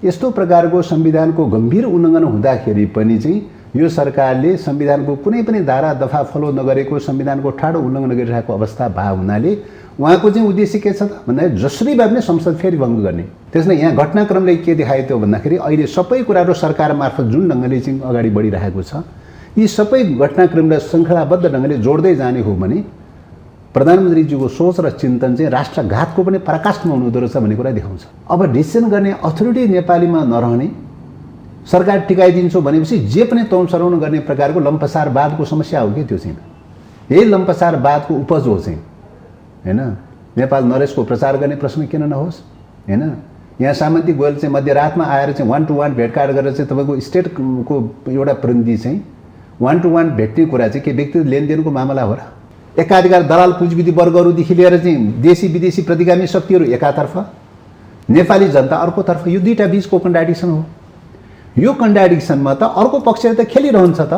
यस्तो प्रकारको संविधानको गम्भीर उल्लङ्घन हुँदाखेरि पनि चाहिँ यो सरकारले संविधानको कुनै पनि धारा दफा फलो नगरेको, संविधानको ठाडो उल्लङ्घन गरिरहेको अवस्था भए हुनाले उहाँको चाहिँ उद्देश्य के छ त भन्दा जसरी भए पनि संसद फेरि भङ्ग गर्ने। त्यसमा यहाँ घटनाक्रमले के देखायो त भन्दाखेरि अहिले सबै कुराहरू सरकार मार्फत जुन ढङ्गले चाहिँ अगाडि बढिरहेको छ, यी सबै घटनाक्रमलाई श्रृङ्खलाबद्ध ढङ्गले जोड्दै जाने हो भने प्रधानमन्त्रीजीको सोच र चिन्तन चाहिँ राष्ट्रघातको पनि पराकाष्ठमा हुनुहुँदो रहेछ भन्ने कुरा देखाउँछ। अब डिसिसन गर्ने अथोरिटी नेपालीमा नरहने, सरकार टिकाइदिन्छौ भनेपछि जे पनि तौलसराउन गर्ने प्रकारको लम्पसारवादको समस्या हो कि त्यो चाहिँ। यही लम्पसारवादको उपज हो चाहिँ, हैन? नेपाल नरेशको प्रचार गर्ने प्रश्न किन नहोस्, हैन? यहाँ सामन्ती गोयल चाहिँ मध्यरातमा आएर चाहिँ 1 to 1 भेटघाट गरेर चाहिँ तपाईँको स्टेटको एउटा प्रतिनिधि चाहिँ 1 to 1 भेट्ने कुरा चाहिँ के व्यक्तिगत लेनदेनको मामला हो र? एकाधिकार दलाल पुँजीविधि वर्गहरूदेखि लिएर चाहिँ देशी विदेशी प्रतिगामी शक्तिहरू एकातर्फ, नेपाली जनता अर्कोतर्फ, यो दुईटा बीचको कन्ट्राडिक्सन हो। यो कन्ट्राडिक्सनमा त अर्को पक्षले त खेलिरहन्छ त,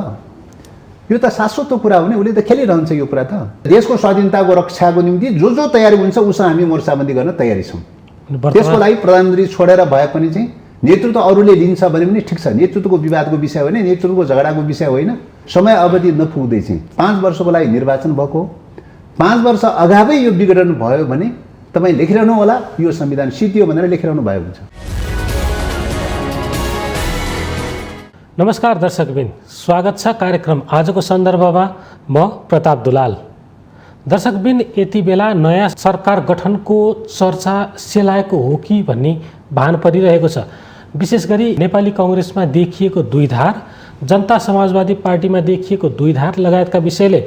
यो त शाश्वत कुरा हो नि, उसले त खेलिरहन्छ यो कुरा त। देशको स्वाधीनताको रक्षाको निम्ति जो तयारी हुन्छ उसँग हामी मोर्चाबन्दी गर्न तयारी छौँ। त्यसको लागि प्रधानमन्त्री छोडेर भए पनि चाहिँ नेतृत्व अरूले लिन्छ भने पनि ठिक छ, नेतृत्वको विवादको विषय होइन, नेतृत्वको झगडाको विषय होइन। समय अवधि नपुग्दै चाहिँ 5 वर्षको लागि निर्वाचन भएको, 5 वर्ष अगावै यो विघटन भयो भने तपाईँ लेखिरहनु होला यो संविधान सिद्धियो भनेर लेखिरहनु भएको हुन्छ। नमस्कार दर्शकबिन, स्वागत छ कार्यक्रम आजको सन्दर्भमा। म प्रताप दुलाल। दर्शकबिन, यति बेला नयाँ सरकार गठनको चर्चा सेलाएको हो कि भन्ने भान परिरहेको छ। विशेष गरी नेपाली कांग्रेसमा देखिएको दुई धार, जनता समाजवादी पार्टीमा देखिएको दुई धार लगायतका विषयले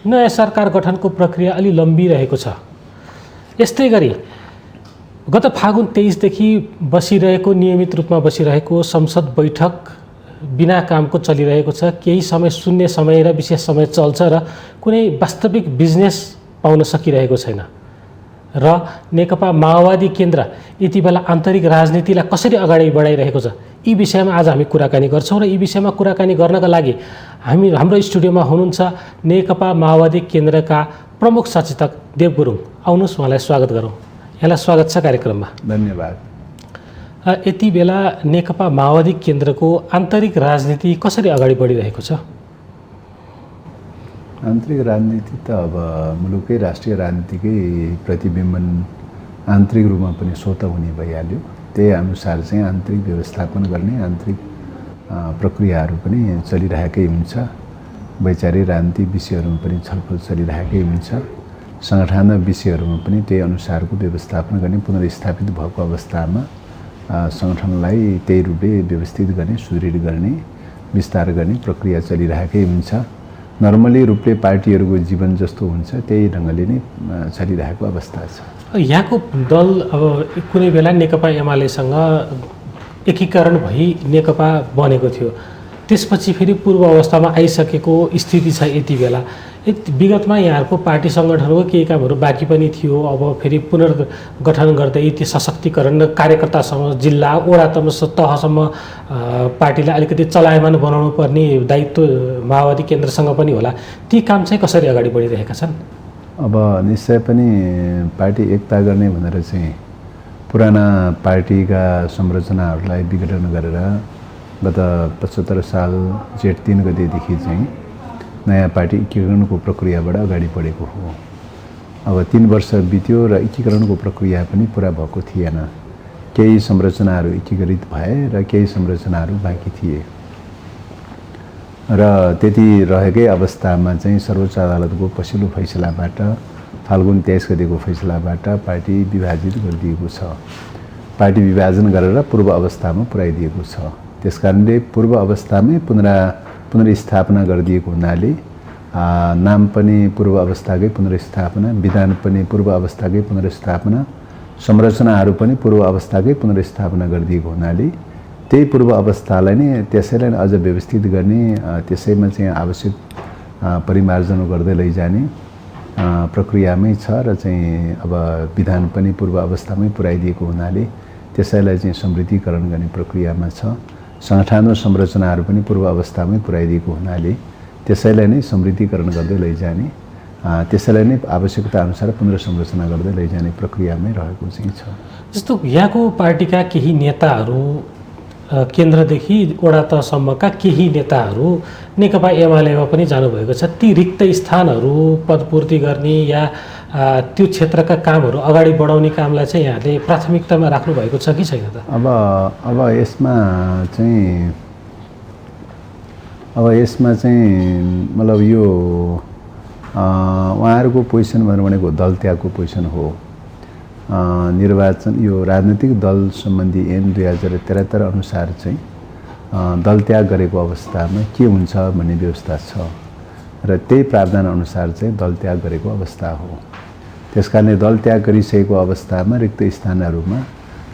नयाँ सरकार गठनको प्रक्रिया अलि लम्बिरहेको छ। यस्तै गरी गत फागुन 23 देखि बसिरहेको, नियमित रूपमा बसिरहेको संसद बैठक बिना कामको चलिरहेको छ। केही समय शून्य समय र विशेष समय चल्छ र कुनै वास्तविक बिजनेस पाउन सकिरहेको छैन। र नेकपा माओवादी केन्द्र यति बेला आन्तरिक राजनीतिलाई कसरी अगाडि बढाइरहेको छ, यी विषयमा आज हामी कुराकानी गर्छौँ। र यी विषयमा कुराकानी गर्नका लागि हाम्रो स्टुडियोमा हुनुहुन्छ नेकपा माओवादी केन्द्रका प्रमुख सचेतक देव गुरुङ। आउनुहोस्, उहाँलाई स्वागत गरौँ। यहाँलाई स्वागत छ कार्यक्रममा। धन्यवाद। यति बेला नेकपा माओवादी केन्द्रको आन्तरिक राजनीति कसरी अगाडि बढिरहेको छ? आन्तरिक राजनीति त अब मुलुकै राष्ट्रिय राजनीतिकै प्रतिबिम्बन आन्तरिक रूपमा पनि स्वतः हुने भइहाल्यो। त्यही अनुसार चाहिँ आन्तरिक व्यवस्थापन गर्ने आन्तरिक प्रक्रियाहरू पनि चलिरहेकै हुन्छ। वैचारिक राजनीतिक विषयहरूमा पनि छलफल चलिरहेकै हुन्छ। सङ्गठन विषयहरूमा पनि त्यही अनुसारको व्यवस्थापन गर्ने, पुनर्स्थापित भएको अवस्थामा सङ्गठनलाई त्यही रूपले व्यवस्थित गर्ने, सुदृढ गर्ने, विस्तार गर्ने प्रक्रिया चलिरहेकै हुन्छ। नर्मली रूपले पार्टीहरूको जीवन जस्तो हुन्छ त्यही ढङ्गले नै चलिरहेको अवस्था छ। यहाँको दल अब कुनै बेला नेकपा एमालेसँग एकीकरण भई नेकपा बनेको थियो, त्यसपछि फेरि पूर्व अवस्थामा आइसकेको स्थिति छ। यति बेला विगतमा यहाँहरूको पार्टी सङ्गठनको केही कामहरू बाँकी पनि थियो। अब फेरि पुनर्गठन गर्दै त्यो सशक्तिकरण, कार्यकर्तासम्म, जिल्ला वडा तहसम्म पार्टीलाई अलिकति चलायमान बनाउनु पर्ने दायित्व माओवादी केन्द्रसँग पनि होला। ती काम चाहिँ कसरी अगाडि बढिरहेका छन्? अब निश्चय पनि पार्टी एकता गर्ने भनेर चाहिँ पुराना पार्टीका संरचनाहरूलाई विघटन गरेर गत 75 साल जेठ 3 गतेदेखि चाहिँ नयाँ पार्टी एकीकरणको प्रक्रियाबाट अगाडि बढेको हो। अब 3 वर्ष बित्यो र एकीकरणको प्रक्रिया पनि पुरा भएको थिएन। केही संरचनाहरू एकीकृत भए र केही संरचनाहरू बाँकी थिए र त्यति रहेकै अवस्थामा चाहिँ सर्वोच्च अदालतको पछिल्लो फैसलाबाट, फाल्गुन 23 गतेको फैसलाबाट पार्टी विभाजित गरिदिएको छ। पार्टी विभाजन गरेर पूर्व अवस्थामा पुर्याइदिएको छ। त्यसकारणले पूर्व अवस्थामै पुनर्स्थापना गरिदिएको हुनाले नाम पनि पूर्व अवस्थाकै पुनर्स्थापना, विधान पनि पूर्व अवस्थाकै पुनर्स्थापना, संरचनाहरू पनि पूर्व अवस्थाकै पुनर्स्थापना गरिदिएको हुनाले त्यही पूर्व अवस्थालाई नै त्यसैलाई अझ व्यवस्थित गर्ने, त्यसैमा चाहिँ आवश्यक परिमार्जन गर्दै लैजाने प्रक्रियामै छ र चाहिँ अब विधान पनि पूर्व अवस्थामै पुर्याइदिएको हुनाले त्यसैलाई चाहिँ समृद्धिकरण गर्ने प्रक्रियामा छ। सङ्गठन र संरचनाहरू पनि पूर्व अवस्थामै पुर्याइदिएको हुनाले त्यसैलाई नै समृद्धिकरण गर्दै लैजाने त्यसैलाई नै आवश्यकताअनुसार पुनर्संरचना गर्दै लैजाने प्रक्रियामै रहेको चाहिँ छ। जस्तो यहाँको पार्टीका केही नेताहरू केन्द्रदेखि वडा तहसम्मका केही नेताहरू नेकपा एमालेमा पनि जानुभएको छ। ती रिक्त स्थानहरू पदपूर्ति गर्ने या त्यो क्षेत्रका कामहरू अगाडि बढाउने कामलाई चाहिँ यहाँले प्राथमिकतामा राख्नु भएको छ कि छैन त? अब यसमा चाहिँ मतलब यो उहाँहरूको पोजिसन भनेको दल त्यागको पोजिसन हो। निर्वाचन यो राजनीतिक दल सम्बन्धी ऐन 2073 अनुसार चाहिँ दल त्याग गरेको अवस्थामा के हुन्छ भन्ने व्यवस्था छ र त्यही प्रावधान अनुसार चाहिँ दल त्याग गरेको अवस्था हो। त्यसकारणले दल त्याग गरिसकेको अवस्थामा रिक्त स्थानहरूमा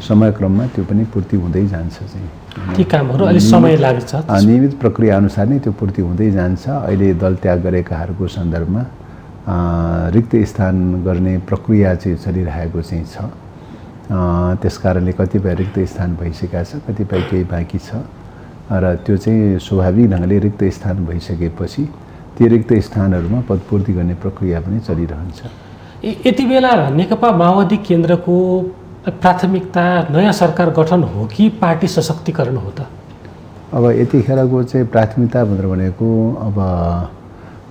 समयक्रममा त्यो पनि पूर्ति हुँदै जान्छ चाहिँ। ती कामहरू अलि समय लाग्छ। नियमित प्रक्रिया अनुसार नै त्यो पूर्ति हुँदै जान्छ। अहिले दल त्याग गरेकाहरूको सन्दर्भमा रिक्त स्थान गर्ने प्रक्रिया चाहिँ चलिरहेको चाहिँ छ। त्यसकारणले कतिपय रिक्त स्थान भइसकेका छ, कतिपय केही बाँकी छ र त्यो चाहिँ स्वाभाविक ढङ्गले रिक्त स्थान भइसकेपछि ती रिक्त स्थानहरूमा पदपूर्ति गर्ने प्रक्रिया पनि चलिरहन्छ। यति बेला नेकपा माओवादी केन्द्रको प्राथमिकता नयाँ सरकार गठन हो कि पार्टी सशक्तिकरण हो त? अब यतिखेरको चाहिँ प्राथमिकता भनेको अब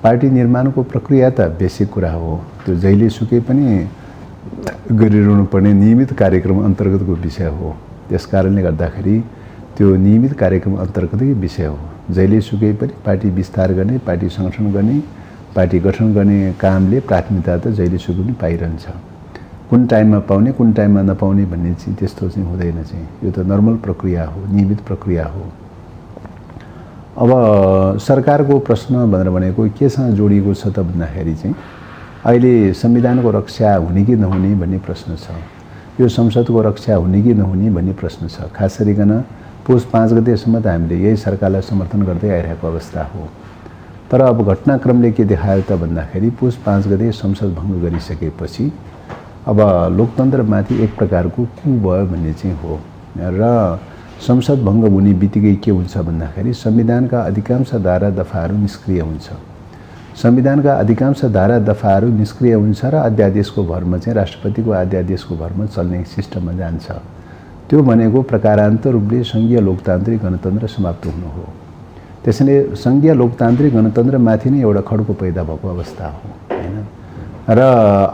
पार्टी निर्माणको प्रक्रिया त बेसिक कुरा हो। त्यो जहिलेसुकै पनि गरिरहनु पर्ने नियमित कार्यक्रम अन्तर्गतको विषय हो। त्यसकारणले गर्दाखेरि त्यो नियमित कार्यक्रम अन्तर्गतकै विषय हो। जहिलेसुकै पनि पार्टी विस्तार गर्ने, पार्टी सङ्गठन गर्ने, पार्टी गठन गर्ने कामले प्राथमिकता त जहिलेसुकै पनि पाइरहन्छ। कुन टाइममा पाउने, कुन टाइममा नपाउने भन्ने चाहिँ त्यस्तो चाहिँ हुँदैन चाहिँ। यो त नर्मल प्रक्रिया हो, नियमित प्रक्रिया हो। अब सरकारको प्रश्न भनेको केसँग जोडिएको छ त भन्दाखेरि चाहिँ अहिले संविधानको रक्षा हुने कि नहुने भन्ने प्रश्न छ। यो संसदको रक्षा हुने कि नहुने भन्ने प्रश्न छ। खास गरिकन पुस 5 गतेसम्म त हामीले यही सरकारलाई समर्थन गर्दै आइरहेको अवस्था हो। तर अब घटनाक्रमले के देखायो त भन्दाखेरि पुस 5 गते संसद भङ्ग गरिसकेपछि अब लोकतन्त्रमाथि एक प्रकारको कु भयो भन्ने चाहिँ हो र संसद भङ्ग हुने बित्तिकै के हुन्छ भन्दाखेरि संविधानका अधिकांश धारा दफाहरू निष्क्रिय हुन्छ। संविधानका अधिकांश धारा दफाहरू निष्क्रिय हुन्छ र अध्यादेशको भरमा चाहिँ राष्ट्रपतिको अध्यादेशको भरमा चल्ने सिस्टममा जान्छ। त्यो भनेको प्रकारान्तर रूपले सङ्घीय लोकतान्त्रिक गणतन्त्र समाप्त हुनु हो। त्यसैले सङ्घीय लोकतान्त्रिक गणतन्त्रमाथि नै एउटा खड्को पैदा भएको अवस्था हो हैन। र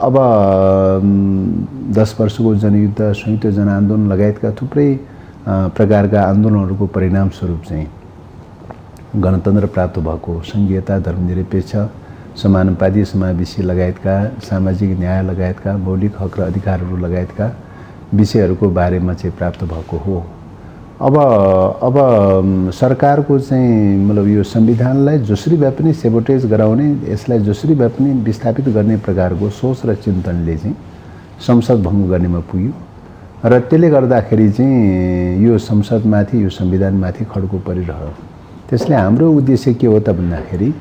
अब 10 वर्षको जनयुद्ध, संयुक्त जनआन्दोलन लगायतका थुप्रै प्रकारका आन्दोलनहरूको परिणामस्वरूप चाहिँ गणतन्त्र प्राप्त भएको, सङ्घीयता, धर्मनिरपेक्ष, समानुपाती, समावेशी लगायतका सामाजिक न्याय लगायतका मौलिक हक र अधिकारहरू लगायतका विषयहरूको बारेमा चाहिँ प्राप्त भएको हो। अब सरकारको चाहिँ मतलब यो संविधानलाई जसरी भए पनि सेबोटेज गराउने, यसलाई जसरी भए पनि विस्थापित गर्ने प्रकारको सोच र चिन्तनले चाहिँ संसद भङ्ग गर्नेमा पुग्यो र त्यसले गर्दाखेरि चाहिँ यो संसदमाथि, यो संविधानमाथि खड्को परिरह्यो। त्यसले हाम्रो उद्देश्य के हो त भन्दाखेरि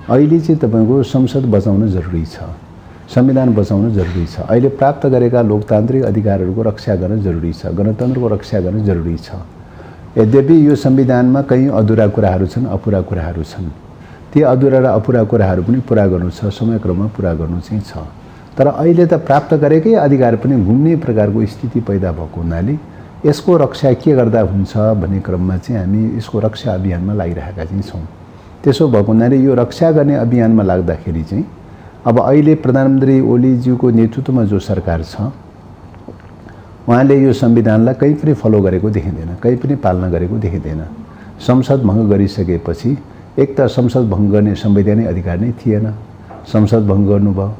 अहिले चाहिँ तपाईँको संसद बचाउन जरुरी छ, संविधान बचाउन जरुरी छ। अहिले प्राप्त गरेका लोकतान्त्रिक अधिकारहरूको रक्षा गर्न जरुरी छ, गणतन्त्रको रक्षा गर्न जरुरी छ। यद्यपि यो संविधानमा कहीँ अधुरा कुराहरू छन्, अपुरा कुराहरू छन्। ती अधुरा र अपुरा कुराहरू पनि पुरा गर्नु छ, समयक्रममा पुरा गर्नु चाहिँ छ। तर अहिले त प्राप्त गरेकै अधिकार पनि घुम्ने प्रकारको स्थिति पैदा भएको हुनाले यसको रक्षा के गर्दा हुन्छ भन्ने क्रममा चाहिँ हामी यसको रक्षा अभियानमा लागिरहेका चाहिँ छौँ। त्यसो भएको हुनाले यो रक्षा गर्ने अभियानमा लाग्दाखेरि चाहिँ अब अहिले प्रधानमन्त्री ओलीज्यूको नेतृत्वमा जो सरकार छ उहाँले यो संविधानलाई कहीँ पनि फलो गरेको देखिँदैन, कहीँ पनि पालना गरेको देखिँदैन। संसद भङ्ग गरिसकेपछि एक त संसद भङ्ग गर्ने संवैधानिक अधिकार नै थिएन, संसद भङ्ग गर्नुभयो।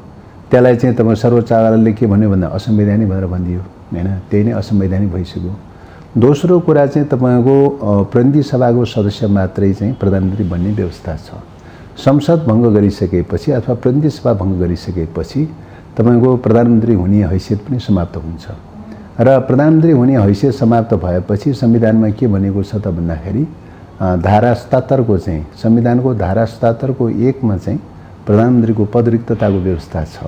त्यसलाई चाहिँ तपाईँ सर्वोच्च अदालतले के भन्यो भन्दा असंवैधानिक भनेर भनिदियो हैन, त्यही नै असंवैधानिक भइसक्यो। दोस्रो कुरा चाहिँ तपाईँको प्रतिनिधि सभाको सदस्य मात्रै चाहिँ प्रधानमन्त्री बन्ने व्यवस्था छ। संसद भङ्ग गरिसकेपछि अथवा प्रतिनिधि सभा भङ्ग गरिसकेपछि तपाईँको प्रधानमन्त्री हुने हैसियत पनि समाप्त हुन्छ र प्रधानमन्त्री हुने हैसियत समाप्त भएपछि संविधानमा के भनेको छ त भन्दाखेरि धारा 77 को चाहिँ संविधानको धारा 77 को 1 मा चाहिँ प्रधानमन्त्रीको पदरिक्तताको व्यवस्था छ।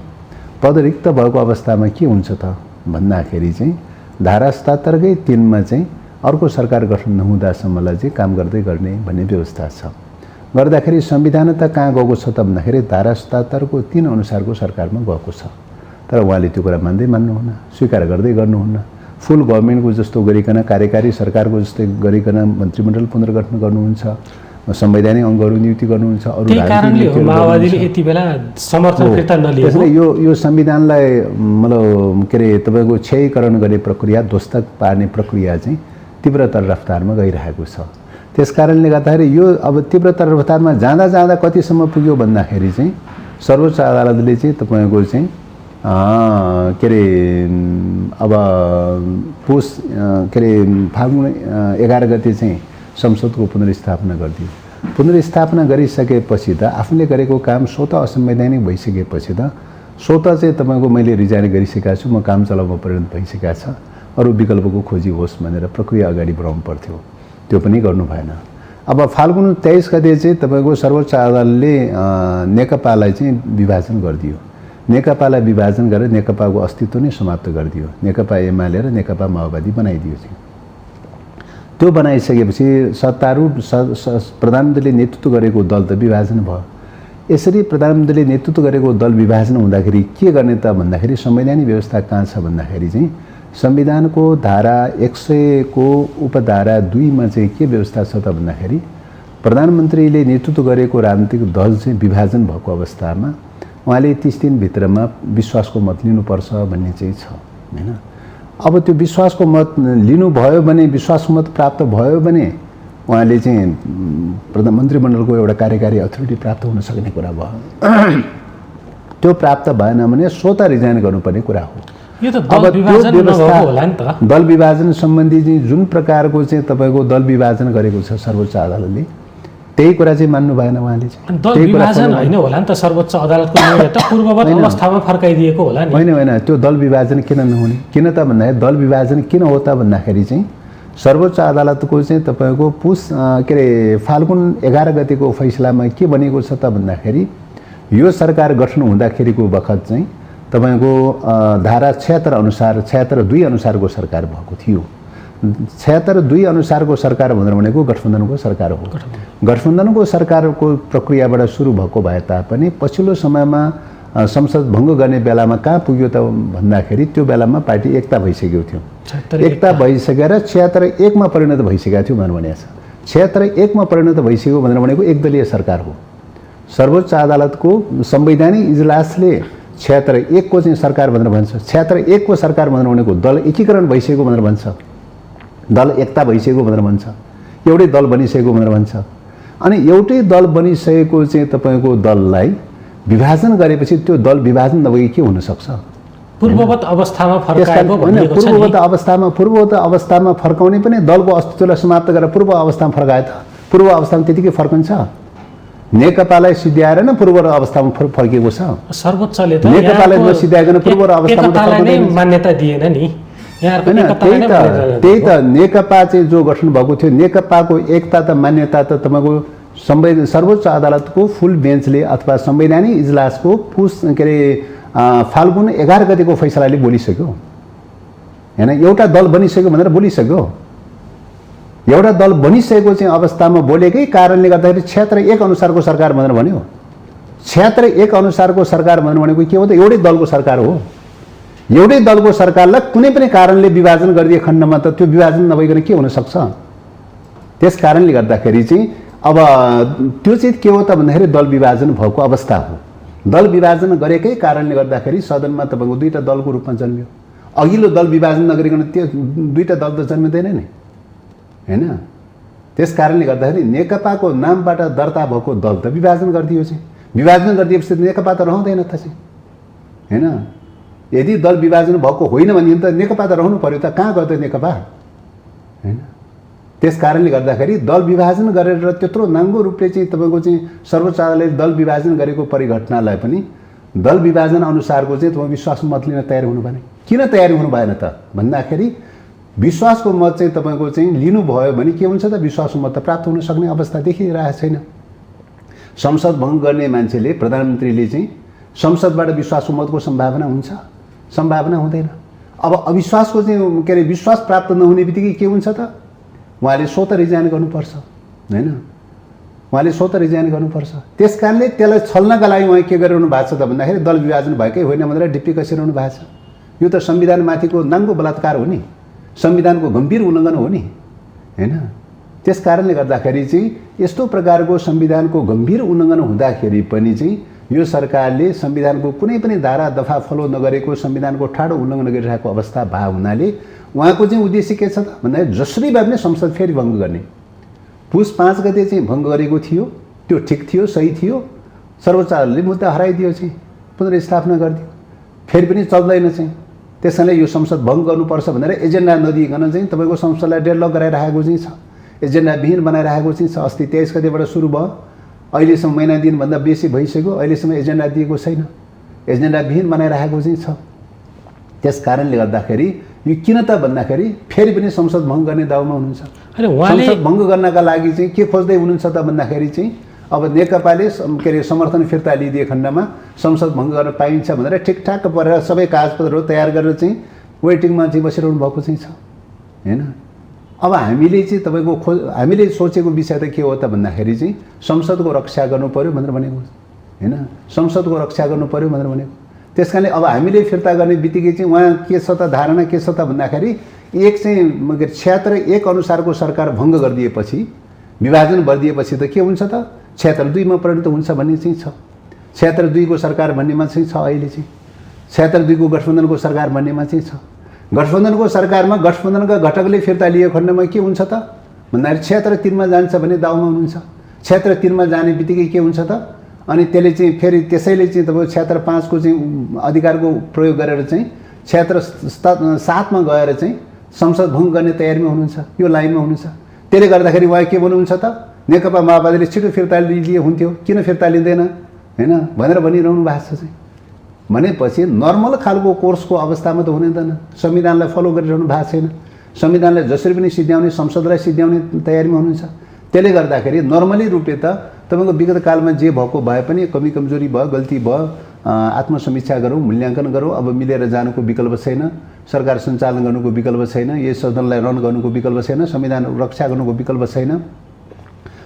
पदरिक्त भएको अवस्थामा के हुन्छ त भन्दाखेरि चाहिँ धारा 77 कै 3 मा चाहिँ अर्को सरकार गठन नहुँदासम्मलाई चाहिँ काम गर्दै गर्ने भन्ने व्यवस्था छ। गर्दाखेरि संविधान त कहाँ गएको छ त भन्दाखेरि धारा 77 को 3 अनुसारको सरकारमा गएको छ। तर उहाँले त्यो कुरा मान्नुहुन्न, स्वीकार गर्दै गर्नुहुन्न। फुल गभर्मेन्टको जस्तो गरिकन, कार्यकारी सरकारको जस्तै गरिकन मन्त्रीमण्डल पुनर्गठन गर्नुहुन्छ, संवैधानिक अङ्गहरू नियुक्ति गर्नुहुन्छ, अरू कारणले हो माओवादीले यति बेला समर्थन फिर्ता नलिएको। त्यसैले यो संविधानलाई मतलब के अरे तपाईँको क्षयीकरण गर्ने प्रक्रिया, ध्वस्त पार्ने प्रक्रिया चाहिँ तीव्रतर रफ्तारमा गइरहेको छ। त्यसकारणले गर्दाखेरि यो अब तीव्रतर रफ्तारमा जाँदा जाँदा कतिसम्म पुग्यो भन्दाखेरि चाहिँ सर्वोच्च अदालतले चाहिँ तपाईँको चाहिँ के अरे अब पुस के अरे फाल्गुन 11 गते चाहिँ संसदको पुनर्स्थापना गरिदियो। पुनर्स्थापना गरिसकेपछि त आफूले गरेको काम स्वतः असंवैधानिक भइसकेपछि त स्वतः चाहिँ तपाईँको मैले रिजाइन गरिसकेका छु, म काम चलाउन परिणत भइसकेका छ, अरू विकल्पको खोजी होस् भनेर प्रक्रिया अगाडि बढाउनु पर्थ्यो। त्यो पनि गर्नु भएन। अब फाल्गुन 23 गते चाहिँ तपाईँको सर्वोच्च अदालतले नेकपालाई चाहिँ विभाजन गरिदियो। नेकपालाई विभाजन गरेर नेकपाको अस्तित्व नै समाप्त गरिदियो। नेकपा एमाले र नेकपा माओवादी बनाइदियो चाहिँ। त्यो बनाइसकेपछि सत्तारूढ प्रधानमन्त्रीले नेतृत्व गरेको दल त विभाजन भयो। यसरी प्रधानमन्त्रीले नेतृत्व गरेको दल विभाजन हुँदाखेरि के गर्ने त भन्दाखेरि संवैधानिक व्यवस्था कहाँ छ भन्दाखेरि चाहिँ संविधानको धारा 100 को उपधारा 2 मा चाहिँ के व्यवस्था छ त भन्दाखेरि प्रधानमन्त्रीले नेतृत्व गरेको राजनीतिक दल चाहिँ विभाजन भएको अवस्थामा उहाँले 30 दिनभित्रमा विश्वासको मत लिनुपर्छ भन्ने चाहिँ छ हैन। अब त्यो विश्वासको मत लिनुभयो भने, विश्वासको मत प्राप्त भयो भने उहाँले चाहिँ प्रधानमन्त्रीमण्डलको एउटा कार्यकारी अथोरिटी प्राप्त हुन सक्ने कुरा भयो। त्यो प्राप्त भएन भने स्वतः रिजाइन गर्नुपर्ने कुरा हो। यो त दल विभाजन नभएको होला नि त। दल विभाजन सम्बन्धी चाहिँ जुन प्रकारको चाहिँ तपाईँको दल विभाजन गरेको छ सर्वोच्च अदालतले, त्यही कुरा चाहिँ मान्नु भएन उहाँले चाहिँ। दल विभाजन होइन होला नि त, सर्वोच्च अदालतको निर्णय त पूर्ववत अवस्थामा फर्काइदिएको होला नि। होइन, त्यो दल विभाजन किन नहुने, किन त भन्दाखेरि दल विभाजन किन हो त भन्दाखेरि चाहिँ सर्वोच्च अदालतको चाहिँ तपाईँको के अरे फाल्गुन 11 गतेको फैसलामा के बनेको छ त भन्दाखेरि यो सरकार गठन हुँदाखेरिको बखत चाहिँ तपाईँको धारा 76 अनुसार 76(2) अनुसारको सरकार भएको थियो। 76(2) अनुसारको सरकार भनेको गठबन्धनको सरकार हो। गठबन्धनको सरकारको प्रक्रियाबाट सुरु भएको भए तापनि पछिल्लो समयमा संसद भङ्ग गर्ने बेलामा कहाँ पुग्यो त भन्दाखेरि त्यो बेलामा पार्टी एकता भइसकेको थियो। एकता भइसकेर 76(1) मा परिणत भइसकेको थियो भनेको छ। 76(1) मा परिणत भइसक्यो भनेको एकदलीय सरकार हो। सर्वोच्च अदालतको संवैधानिक इजलासले 76(1) को चाहिँ सरकार भनेर भन्छ। 76(1) को सरकार भनेको दल एकीकरण भइसकेको भनेर भन्छ, दल एकता भइसकेको भनेर भन्छ, एउटै दल बनिसकेको भनेर भन्छ। अनि एउटै दल बनिसकेको चाहिँ तपाईँको दललाई विभाजन गरेपछि त्यो दल विभाजन नभई के हुन सक्छ? पूर्ववत अवस्थामा फर्काएको भनिएको छ नि। पूर्ववत अवस्थामा फर्काउने पनि दलको अस्तित्वलाई समाप्त गरेर पूर्व अवस्थामा फर्काए त पूर्व अवस्थामा त्यतिकै फर्कन्छ। नेकपालाई सिध्याएर न पूर्व अवस्थामा फर्किएको छ। सर्वोच्चले त नेकपालाई नसिध्याइकन पूर्व अवस्थामा नै मान्यता दिएन नि। त्यही त नेकपा चाहिँ जो गठन भएको थियो, नेकपाको एकता त मान्यता त तपाईँको सर्वोच्च अदालतको फुल बेन्चले अथवा संवैधानिक इजलासको के अरे फाल्गुन 11 गतेको फैसलाले बोलिसक्यो हैन। एउटा दल बनिसक्यो भनेर बोलिसक्यो। एउटा दल बनिसकेको चाहिँ अवस्थामा बोलेकै कारणले गर्दाखेरि 76(1) अनुसारको सरकार भनेर भन्यो। 76(1) अनुसारको सरकार भनेको के हो त? एउटै दलको सरकार हो। एउटै दलको सरकारलाई कुनै पनि कारणले विभाजन गरिदिए खण्डमा त त्यो विभाजन नभइकन के हुन सक्छ? त्यस कारणले गर्दाखेरि चाहिँ अब त्यो चाहिँ के हो त भन्दाखेरि दल विभाजन भएको अवस्था हो। दल विभाजन गरेकै कारणले गर्दाखेरि सदनमा तपाईँको दुईटा दलको रूपमा जन्मियो। अघिल्लो दल विभाजन नगरिकन त्यो दुईटा दल त जन्मिँदैन नि हैन। त्यस कारणले गर्दाखेरि नेकपाको नामबाट दर्ता भएको दल त विभाजन गरिदियो चाहिँ। विभाजन गरिदिएपछि नेकपा त रहँदैन त चाहिँ हैन। यदि दल विभाजन भएको होइन भने त नेकपा त रहनु पर्यो त, कहाँ गयो त नेकपा हैन। त्यस कारणले गर्दाखेरि दल विभाजन गरेर त्यत्रो नाङ्गो रूपले चाहिँ तपाईँको चाहिँ सर्वोच्च अदालतले दल विभाजन गरेको परिघटनालाई पनि दल विभाजन अनुसारको चाहिँ तपाईँ विश्वासको मत लिन तयार हुनु भएन। किन तयार हुनु भएन त भन्दाखेरि विश्वासको मत चाहिँ तपाईँको चाहिँ लिनुभयो भने के हुन्छ त? विश्वासको मत त प्राप्त हुन सक्ने अवस्था देखिरहेको छैन। संसद भङ्ग गर्ने मान्छेले, प्रधानमन्त्रीले चाहिँ संसदबाट विश्वासको मतको सम्भावना हुन्छ? सम्भावना हुँदैन। अब अविश्वासको चाहिँ के अरे विश्वास प्राप्त नहुने बित्तिकै के हुन्छ त? उहाँले स्वतः रिजाइन गर्नुपर्छ हैन। उहाँले स्वतः रिजाइन गर्नुपर्छ। त्यस कारणले त्यसलाई छल्नका लागि उहाँ के गरिरहनु भएको छ त भन्दाखेरि दल विभाजन भएकै होइन भनेर डिप्टी कसिरहनु भएको छ। यो त संविधानमाथिको नाङ्गो बलात्कार हो नि, संविधानको गम्भीर उल्लङ्घन हो नि, होइन? त्यस कारणले गर्दाखेरि चाहिँ यस्तो प्रकारको संविधानको गम्भीर उल्लङ्घन हुँदाखेरि पनि चाहिँ यो सरकारले संविधानको कुनै पनि धारा दफा फलो नगरेको, संविधानको ठाडो उल्लङ्घन गरिरहेको अवस्था भए हुनाले उहाँको चाहिँ उद्देश्य के छ त भन्दाखेरि जसरी भए पनि संसद फेरि भङ्ग गर्ने। पुस 5 गते चाहिँ भङ्ग गरेको थियो, त्यो ठिक थियो, सही थियो। सर्वोच्चले मुद्दा हराइदियो, चाहिँ पुनर्स्थापना गरिदियो, फेरि पनि चल्दैन चाहिँ। त्यस कारणले यो संसद भङ्ग गर्नुपर्छ भनेर एजेन्डा नदिइकन चाहिँ तपाईँको संसदलाई डेडलक गराइरहेको चाहिँ छ, एजेन्डा विहीन बनाइरहेको चाहिँ छ। अस्ति 23 गतेबाट सुरु भयो, अहिलेसम्म महिना दिनभन्दा बेसी भइसक्यो, अहिलेसम्म एजेन्डा दिएको छैन, एजेन्डा विहीन बनाइरहेको चाहिँ छ। त्यस कारणले गर्दाखेरि यो किन त भन्दाखेरि फेरि पनि संसद भङ्ग गर्ने दाउमा हुनुहुन्छ। संसद भङ्ग गर्नका लागि चाहिँ के खोज्दै हुनुहुन्छ त भन्दाखेरि चाहिँ अब नेकपाले के अरे समर्थन फिर्ता लिइदिए खण्डमा संसद भङ्ग गर्न पाइन्छ भनेर ठिकठाक परेर सबै कागजपत्रहरू तयार गरेर चाहिँ वेटिङमा चाहिँ बसिरहनु भएको चाहिँ छ, होइन? अब हामीले चाहिँ तपाईँको हामीले सोचेको विषय त के हो त भन्दाखेरि चाहिँ संसदको रक्षा गर्नु पर्यो भनेर भनेको, होइन? संसदको रक्षा गर्नु पर्यो भनेर भनेको। त्यस कारणले अब हामीले फिर्ता गर्ने बित्तिकै चाहिँ उहाँ के छ त धारणा के छ त भन्दाखेरि एक चाहिँ 76(1) अनुसारको सरकार भङ्ग गरिदिएपछि, विभाजन गरिदिएपछि त के हुन्छ त 76(2) मा परिणत हुन्छ भन्ने चाहिँ छ। 76(2) को सरकार भन्नेमा चाहिँ छ, अहिले चाहिँ 76(2) को गठबन्धनको सरकार भन्नेमा चाहिँ छ। गठबन्धनको सरकारमा गठबन्धनका घटकले फिर्ता लिए खण्डमा के हुन्छ त भन्दाखेरि 76(3) मा जान्छ भने दाउमा हुनुहुन्छ। 76(3) मा जाने बित्तिकै के हुन्छ त अनि त्यसले चाहिँ फेरि त्यसैले चाहिँ तपाईँ 76(5) को चाहिँ अधिकारको प्रयोग गरेर चाहिँ 76(7) मा गएर चाहिँ संसद भङ्ग गर्ने तयारीमा हुनुहुन्छ, यो लाइनमा हुनुहुन्छ। त्यसले गर्दाखेरि उहाँ के भन्नुहुन्छ त नेकपा माओवादीले छिटो फिर्ता लिइदिए हुन्थ्यो, किन फिर्ता लिँदैन, होइन भनेर भनिरहनु भएको छ चाहिँ। भनेपछि नर्मल खालको कोर्सको अवस्थामा त हुँदैन, संविधानलाई फलो गरिरहनु भएको छैन, संविधानलाई जसरी पनि सिद्ध्याउने, संसदलाई सिद्ध्याउने तयारीमा हुनुहुन्छ। त्यसले गर्दाखेरि नर्मली रूपले त तपाईँको विगत कालमा जे भएको भए पनि कमी कमजोरी भयो, गल्ती भयो, आत्मसमीक्षा गरौँ, मूल्याङ्कन गरौँ। अब मिलेर जानुको विकल्प छैन, सरकार सञ्चालन गर्नुको विकल्प छैन, यस सदनलाई रन गर्नुको विकल्प छैन, संविधान रक्षा गर्नुको विकल्प छैन।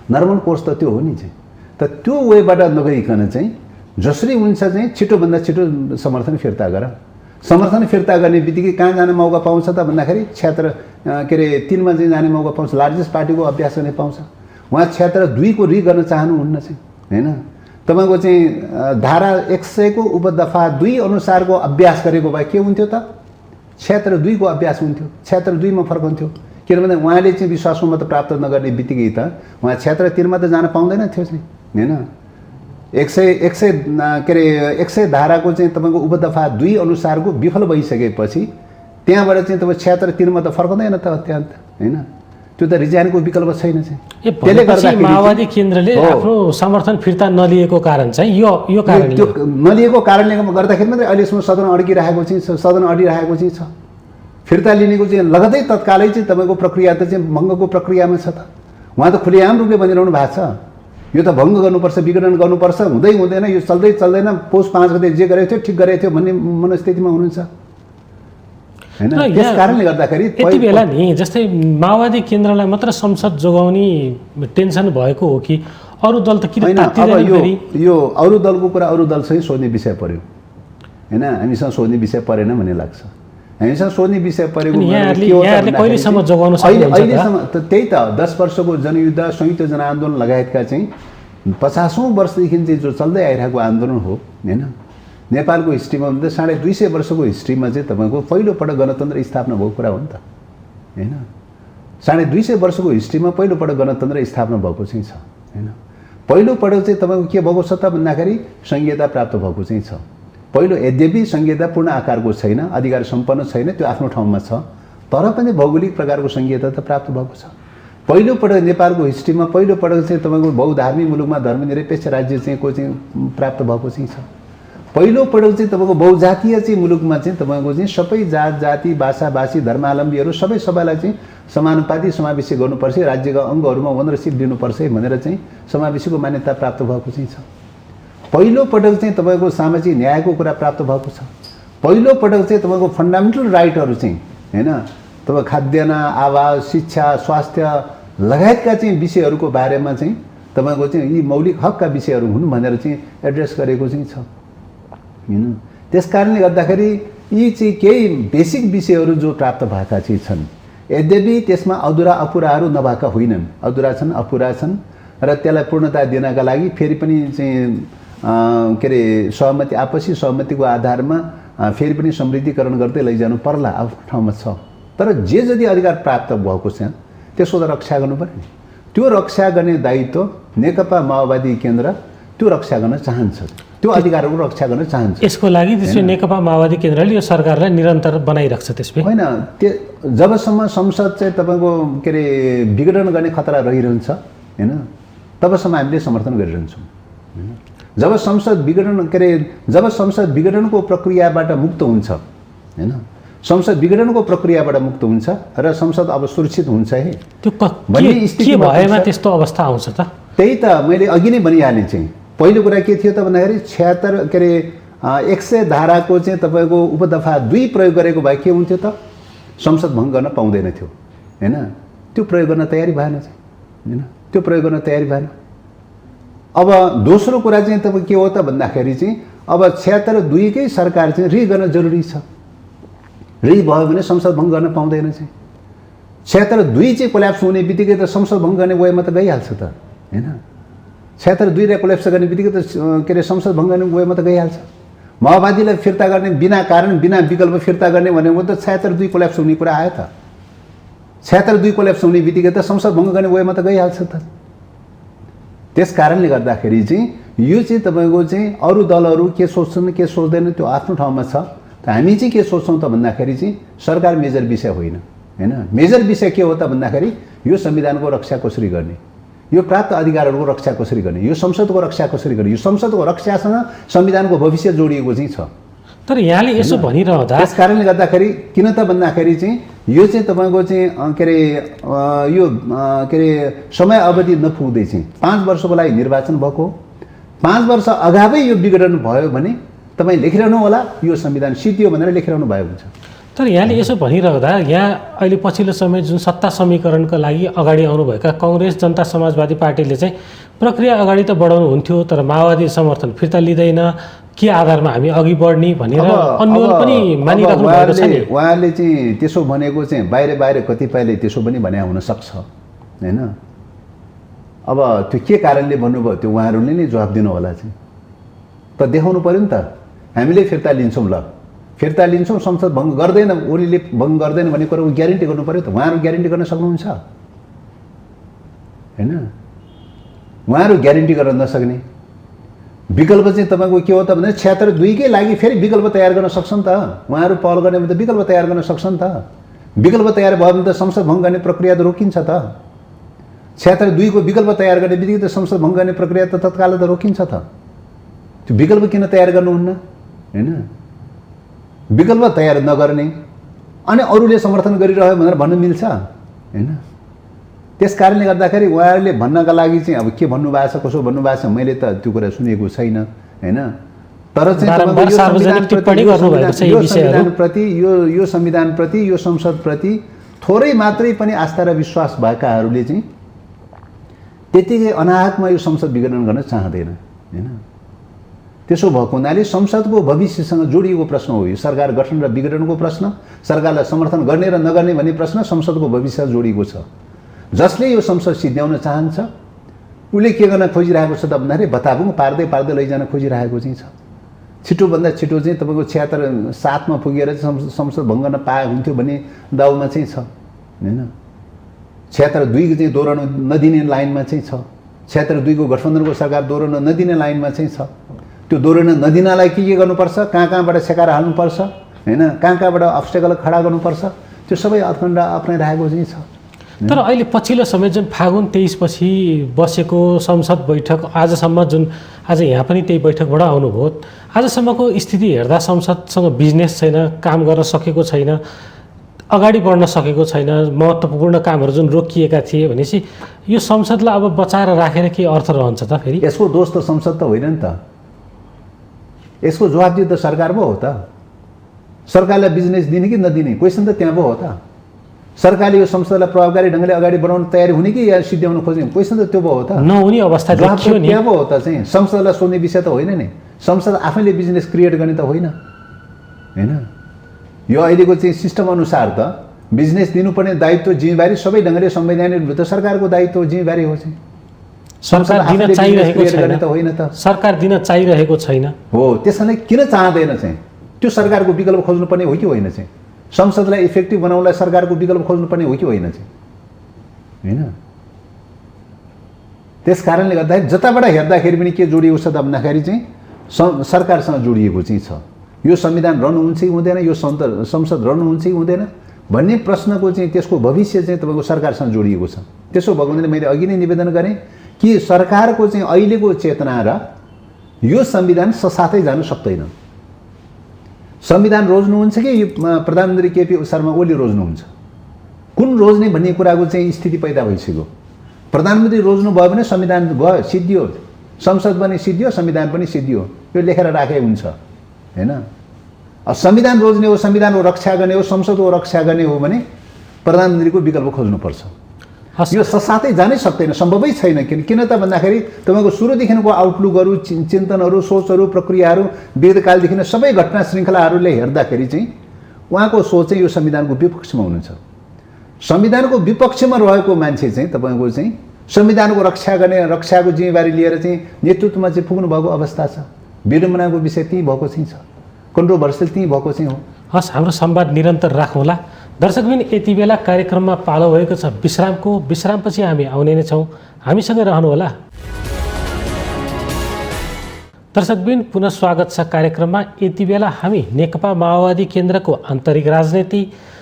नर्मल कोर्स त त्यो हो नि चाहिँ। त त्यो वेबाट नगइकन चाहिँ जसरी हुन्छ चाहिँ छिटोभन्दा छिटो समर्थन फिर्ता गर। समर्थन फिर्ता गर्ने बित्तिकै कहाँ जाने मौका पाउँछ त भन्दाखेरि 76(3) मा चाहिँ जाने मौका पाउँछ, लार्जेस्ट पार्टीको अभ्यास गर्ने पाउँछ। उहाँ 76(2) को रि गर्न चाहनुहुन्न चाहिँ, होइन? तपाईँको चाहिँ धारा 100 को उपदफा 2 अनुसारको अभ्यास गरेको भए के हुन्थ्यो त 76(2) को अभ्यास हुन्थ्यो, 76(2) मा फर्कन्थ्यो। किनभने उहाँले चाहिँ विश्वासको मत प्राप्त नगर्ने बित्तिकै त उहाँ 76(3) मा त जान पाउँदैन थियो चाहिँ, होइन? 100 धाराको चाहिँ तपाईँको उपदफा 2 अनुसारको विफल भइसकेपछि त्यहाँबाट चाहिँ तपाईँ 76(3) मा त फर्कँदैन त अत्यन्त, होइन? त्यो त रिजाइनको विकल्प छैन चाहिँ। त्यसले गर्दा माओवादी केन्द्रले आफ्नो समर्थन फिर्ता नलिएको कारण चाहिँ यो कारण त्यो नलिएको कारणले गर्दाखेरि मात्रै अहिलेसम्म सदन अड्किरहेको चाहिँ छ, सदन अडिरहेको चाहिँ छ। फिर्ता लिनेको चाहिँ लगतै तत्कालै चाहिँ तपाईँको प्रक्रिया त चाहिँ भङ्गको प्रक्रियामा छ त। उहाँ त खुलेआम रूपले भनिरहनु भएको छ यो त भङ्ग गर्नुपर्छ, विघटन गर्नुपर्छ, हुँदै हुँदैन, यो चल्दै चल्दैन, पौष 5 गते जे गरेको थियो ठिक गरेको थियो भन्ने मनस्थितिमा हुनुहुन्छ, हैन? त्यस कारणले गर्दाखेरि यति बेला नि जस्तै माओवादी केन्द्रलाई मात्र संसद जोगाउने टेन्सन भएको हो कि अरू दल त किन तात्तिदैन फेरि? यो अरू दलको कुरा अरू दलसँग सोध्ने विषय पर्यो, हैन? हामीसँग सोध्ने विषय परेन भन्ने लाग्छ। हामीसँग सोध्ने विषय परेको कहिलेसम्म जोगाउन सक्नुहुन्छ? अहिलेसम्म त्यही त 10 वर्षको जनयुद्ध, संयुक्त जनआन्दोलन लगायतका चाहिँ 50औं वर्षदेखि चाहिँ जो चल्दै आइरहेको आन्दोलन हो, हैन? नेपालको हिस्ट्रीमा भन्दा 250 वर्षको हिस्ट्रीमा चाहिँ तपाईँको पहिलोपटक गणतन्त्र स्थापना भएको कुरा हो नि त, हैन? 250 वर्षको हिस्ट्रीमा पहिलोपटक गणतन्त्र स्थापना भएको चाहिँ छ, हैन? पहिलोपटक चाहिँ तपाईँको के भएको छ त भन्दाखेरि संहिता प्राप्त भएको चाहिँ छ। पहिलो यद्यपि संहिता पूर्ण आकारको छैन, अधिकार सम्पन्न छैन, त्यो आफ्नो ठाउँमा छ, तर पनि भौगोलिक प्रकारको संहिता त प्राप्त भएको छ। पहिलोपटक नेपालको हिस्ट्रीमा पहिलोपटक चाहिँ तपाईँको बहुधार्मिक मुलुकमा धर्मनिरपेक्ष राज्य चाहिँ को चाहिँ प्राप्त भएको चाहिँ छ। पहिलोपटक चाहिँ तपाईँको बहुजातीय चाहिँ मुलुकमा चाहिँ तपाईँको चाहिँ सबै जात जाति भाषा भाषी धर्मावलम्बीहरू सबैलाई चाहिँ समानुपाती समावेशी गर्नुपर्छ, राज्यका अङ्गहरूमा ओनरसिप दिनुपर्छ भनेर चाहिँ समावेशीको मान्यता प्राप्त भएको चाहिँ छ। पहिलोपटक चाहिँ तपाईँको सामाजिक न्यायको कुरा प्राप्त भएको छ। पहिलोपटक चाहिँ तपाईँको फन्डामेन्टल राइटहरू चाहिँ, हैन? तपाईँ खाद्यान्न, आवास, शिक्षा, स्वास्थ्य लगायतका चाहिँ विषयहरूको बारेमा चाहिँ तपाईँको चाहिँ यी मौलिक हकका विषयहरू हुन् भनेर चाहिँ एड्रेस गरेको चाहिँ छ हैन। त्यस कारणले गर्दाखेरि यी चाहिँ केही बेसिक विषयहरू जो प्राप्त भएका चाहिँ छन्, यद्यपि त्यसमा अधुरा अपुराहरू नभएका होइनन्, अधुरा छन्, अपुरा छन् र त्यसलाई पूर्णता दिनका लागि फेरि पनि चाहिँ के अरे सहमति, आपसी सहमतिको आधारमा फेरि पनि समृद्धिकरण गर्दै लैजानु पर्ला, आफ्नो ठाउँमा छ। तर जे जति अधिकार प्राप्त भएको छ त्यसको त रक्षा गर्नु पर्यो। त्यो रक्षा गर्ने दायित्व नेकपा माओवादी केन्द्र त्यो रक्षा गर्न चाहन्छ, त्यो अधिकारहरू रक्षा गर्न चाहन्छ। यसको लागि त्यसो नेकपा माओवादी केन्द्रले यो सरकारलाई निरन्तर बनाइराख्छ। त्यसपछि होइन, त्यो जबसम्म संसद चाहिँ तपाईँको के अरे विघटन गर्ने खतरा रहिरहन्छ हैन, तबसम्म हामीले समर्थन गरिरहन्छौँ। जब संसद विघटनको प्रक्रियाबाट मुक्त हुन्छ हैन, संसद विघटनको प्रक्रियाबाट मुक्त हुन्छ र संसद अब सुरक्षित हुन्छ है, त्यो के भएमा त्यस्तो अवस्था आउँछ त? त्यही त मैले अघि नै भनिहालेँ चाहिँ। पहिलो कुरा के थियो त भन्दाखेरि 76 के अरे 100 धाराको चाहिँ तपाईँको उपदफा 2 प्रयोग गरेको भए के हुन्थ्यो त? संसद भङ्ग गर्न पाउँदैन थियो हैन। त्यो प्रयोग गर्न तयारी भएन चाहिँ हैन, त्यो प्रयोग गर्न तयारी भएन। अब दोस्रो कुरा चाहिँ तपाईँ के हो त भन्दाखेरि चाहिँ अब 76(2) कै सरकार चाहिँ गर्न जरुरी छ। भयो भने संसद भङ्ग गर्न पाउँदैन चाहिँ। 76(2) चाहिँ कोल्याप्स हुने बित्तिकै त संसद भङ्ग गर्ने वेमा त गइहाल्छ त हैन। 76(2) लाई कोल्याप्स गर्ने बित्तिकै त के अरे संसद भङ्ग गर्ने वेमा त गइहाल्छ। माओवादीलाई फिर्ता गर्ने बिना कारण बिना विकल्प फिर्ता गर्ने भनेको त 76(2) कोल्याप्स हुने कुरा आयो त। 76(2) कोल्याप्स हुने बित्तिकै त संसद भङ्ग गर्ने वेमा त गइहाल्छ त। त्यस कारणले गर्दाखेरि चाहिँ यो चाहिँ तपाईँको चाहिँ अरू दलहरू के सोच्छन् के सोच्दैन त्यो आफ्नो ठाउँमा छ। हामी चाहिँ के सोच्छौँ त भन्दाखेरि चाहिँ सरकार मेजर विषय होइन हैन। मेजर विषय के हो त भन्दाखेरि यो संविधानको रक्षा कसरी गर्ने, यो प्राप्त अधिकारहरूको रक्षा कसरी गर्ने, यो संसदको रक्षा कसरी गर्ने, यो संसदको रक्षासँग संविधानको भविष्य जोडिएको चाहिँ छ। तर यहाँले यसो भनिरहँदा त्यस कारणले गर्दाखेरि किन त भन्दाखेरि चाहिँ यो चाहिँ तपाईँको चाहिँ के अरे यो के अरे समय अवधि नपुग्दै चाहिँ 5 वर्षको लागि निर्वाचन भएको, 5 वर्ष अगावै यो विघटन भयो भने तपाईँ लेखिरहनु होला यो संविधान सिद्धियो भनेर लेखिरहनु भएको हुन्छ। तर यहाँले यसो भनिरहँदा यहाँ अहिले पछिल्लो समय जुन सत्ता समीकरणका लागि अगाडि आउनुभएका काङ्ग्रेस जनता समाजवादी पार्टीले चाहिँ प्रक्रिया अगाडि त बढाउनु हुन्थ्यो, तर माओवादी समर्थन फिर्ता लिँदैन, के आधारमा हामी अघि बढ्ने भनेर अन्यल पनि मानिराख्नु भएको छ नि। उहाँले चाहिँ त्यसो भनेको चाहिँ बाहिर कतिपयले त्यसो पनि भने हुनसक्छ होइन। अब त्यो के कारणले भन्नुभयो त्यो उहाँहरूले नै जवाब दिनु होला चाहिँ, त देखाउनु पऱ्यो नि त। हामीले फिर्ता लिन्छौँ, ल फिर्ता लिन्छौँ, संसद भङ्ग गर्दैन, ओलीले भङ्ग गर्दैन भन्ने कुराको ग्यारेन्टी गर्नु पऱ्यो त। उहाँहरू ग्यारेन्टी गर्न सक्नुहुन्छ होइन, उहाँहरू ग्यारेन्टी गर्न नसक्ने। विकल्प चाहिँ तपाईँको के हो त भने 76(2) कै लागि फेरि विकल्प तयार गर्न सक्छन् त उहाँहरू। पहल गर्ने भने त विकल्प तयार गर्न सक्छन् त। विकल्प तयार भयो भने त संसद भङ्ग गर्ने प्रक्रिया त रोकिन्छ त। 76(2) को विकल्प तयार गर्ने बित्तिकै त संसद भङ्ग गर्ने प्रक्रिया त तत्काल त रोकिन्छ त। त्यो विकल्प किन तयार गर्नुहुन्न हैन। विकल्प तयार नगर्ने अनि अरूले समर्थन गरिरह्यो भनेर भन्न मिल्छ हैन। त्यस कारणले गर्दाखेरि उहाँहरूले भन्नका लागि चाहिँ अब के भन्नुभएको छ, कसो भन्नुभएको छ मैले त त्यो कुरा सुनेको छैन हैन। तर चाहिँ यो संविधानप्रति यो संसदप्रति थोरै मात्रै पनि आस्था र विश्वास भएकाहरूले चाहिँ त्यतिकै अनाहकमा यो संसद विघटन गर्न चाहँदैन हैन। त्यसो भएको हुनाले संसदको भविष्यसँग जोडिएको प्रश्न हो यो। सरकार गठन र विघटनको प्रश्न, सरकारलाई समर्थन गर्ने र नगर्ने भन्ने प्रश्न संसदको भविष्यसँग जोडिएको छ। जसले यो संसद सिद्ध्याउन चाहन्छ उसले के गर्न खोजिरहेको छ त भन्दाखेरि बताबुङ पार्दै लैजान खोजिरहेको चाहिँ छ। छिटोभन्दा छिटो चाहिँ तपाईँको 76(7) मा पुगेर संसद भङ्ग गर्न पाए हुन्थ्यो भन्ने दाउमा चाहिँ छ हैन। 76(2) चाहिँ दोहोऱ्याउन नदिने लाइनमा चाहिँ छ। 76(2) को गठबन्धनको सरकार दोहोऱ्याउन नदिने लाइनमा चाहिँ छ। त्यो दोहोऱ्याउन नदिनलाई के गर्नुपर्छ, कहाँबाट सेकाएर हाल्नुपर्छ हैन, कहाँबाट अब्स्टेकल खडा गर्नुपर्छ, त्यो सबै अखण्ड अप्नाइरहेको चाहिँ छ। तर अहिले पछिल्लो समय जुन फागुन 23 पछि बसेको संसद बैठक आजसम्म, जुन आज यहाँ पनि त्यही बैठकबाट आउनुभयो, आजसम्मको स्थिति हेर्दा संसदसँग बिजनेस छैन, काम गर्न सकेको छैन, अगाडि बढ्न सकेको छैन, महत्त्वपूर्ण कामहरू जुन रोकिएका थिए भनेपछि यो संसदलाई अब बचाएर राखेर के अर्थ रहन्छ त? फेरि यसको दोष त संसद त होइन नि त, यसको जवाबदेही त सरकार पो हो त। सरकारलाई बिजनेस दिने कि नदिने क्वेसन त त्यहाँ पो हो त। सरकारले यो संसदलाई प्रभावकारी ढङ्गले अगाडि बढाउन तयारी हुने कि या सिद्ध्याउन खोज्ने क्वेसन त त्यो भयो हो त नहुने अवस्था देखियो नि। क्या भयो हो त चाहिँ संसदलाई सोध्ने विषय त होइन नि। संसद आफैले बिजनेस क्रिएट गर्ने त होइन हैन। यो अहिलेको चाहिँ सिस्टम अनुसार त बिजनेस दिनुपर्ने दायित्व जिम्मेवारी सबै ढङ्गले संवैधानिक रूपमा त सरकारको दायित्व जिम्मेवारी हो चाहिँ। सरकार दिन चाहिरहेको छैन त होइन त सरकार दिन चाहिरहेको छैन हो। त्यसैले किन चाहँदैन चाहिँ त्यो सरकारको विकल्प खोज्नुपर्ने हो कि होइन चाहिँ। संसदलाई इफेक्टिभ बनाउनलाई सरकारको विकल्प खोज्नुपर्ने हो कि होइन चाहिँ हैन। त्यस कारणले गर्दाखेरि जताबाट हेर्दाखेरि पनि के जोडिएको छ त भन्दाखेरि चाहिँ सरकारसँग जोडिएको चाहिँ छ। यो संविधान रन हुन्छ कि हुँदैन, यो संसद रन हुन्छ कि हुँदैन भन्ने प्रश्नको चाहिँ त्यसको भविष्य चाहिँ तपाईँको सरकारसँग जोडिएको छ। त्यसो भएको हुनाले मैले अघि नै निवेदन गरेँ कि सरकारको चाहिँ अहिलेको चेतना र यो संविधान ससाथै जान सक्दैन। संविधान रोज्नुहुन्छ कि प्रधानमन्त्री केपी शर्मा ओली रोज्नुहुन्छ? कुन रोज्ने भन्ने कुराको चाहिँ स्थिति पैदा भइसक्यो। प्रधानमन्त्री रोज्नु भयो भने संविधान भयो, सिद्धियो, संसद पनि सिद्धियो, संविधान पनि सिद्धियो। यो लेखेर राखे हुन्छ हैन। संविधान रोज्ने हो, संविधानको रक्षा गर्ने हो, संसदको रक्षा गर्ने हो भने प्रधानमन्त्रीको विकल्प खोज्नुपर्छ। यो ससाथै जानै सक्दैन, सम्भवै छैन। किन त भन्दाखेरि तपाईँको सुरुदेखिको आउटलुकहरू, चिन्तनहरू, सोचहरू, प्रक्रियाहरू वेदकालदेखि नै सबै घटना श्रृङ्खलाहरूले हेर्दाखेरि चाहिँ उहाँको सोच चाहिँ यो संविधानको विपक्षमा हुनुहुन्छ। संविधानको विपक्षमा रहेको मान्छे चाहिँ तपाईँको चाहिँ संविधानको रक्षा गर्ने, रक्षाको जिम्मेवारी लिएर चाहिँ नेतृत्वमा चाहिँ पुग्नु भएको अवस्था छ। विडम्बनाको विषय त्यही भएको चाहिँ छ, कन्ट्रोभर्सियल त्यही भएको चाहिँ हो। हस्, हाम्रो संवाद निरन्तर राखौँला। दर्शकबिन, यति बेला कार्यक्रममा पालो भएको छ विश्रामको। विश्रामपछि हामी आउने नै छौँ, हामीसँगै रहनुहोला। दर्शकबिन, पुनः स्वागत छ कार्यक्रममा। यति बेला हामी नेकपा माओवादी केन्द्रको आन्तरिक राजनीति,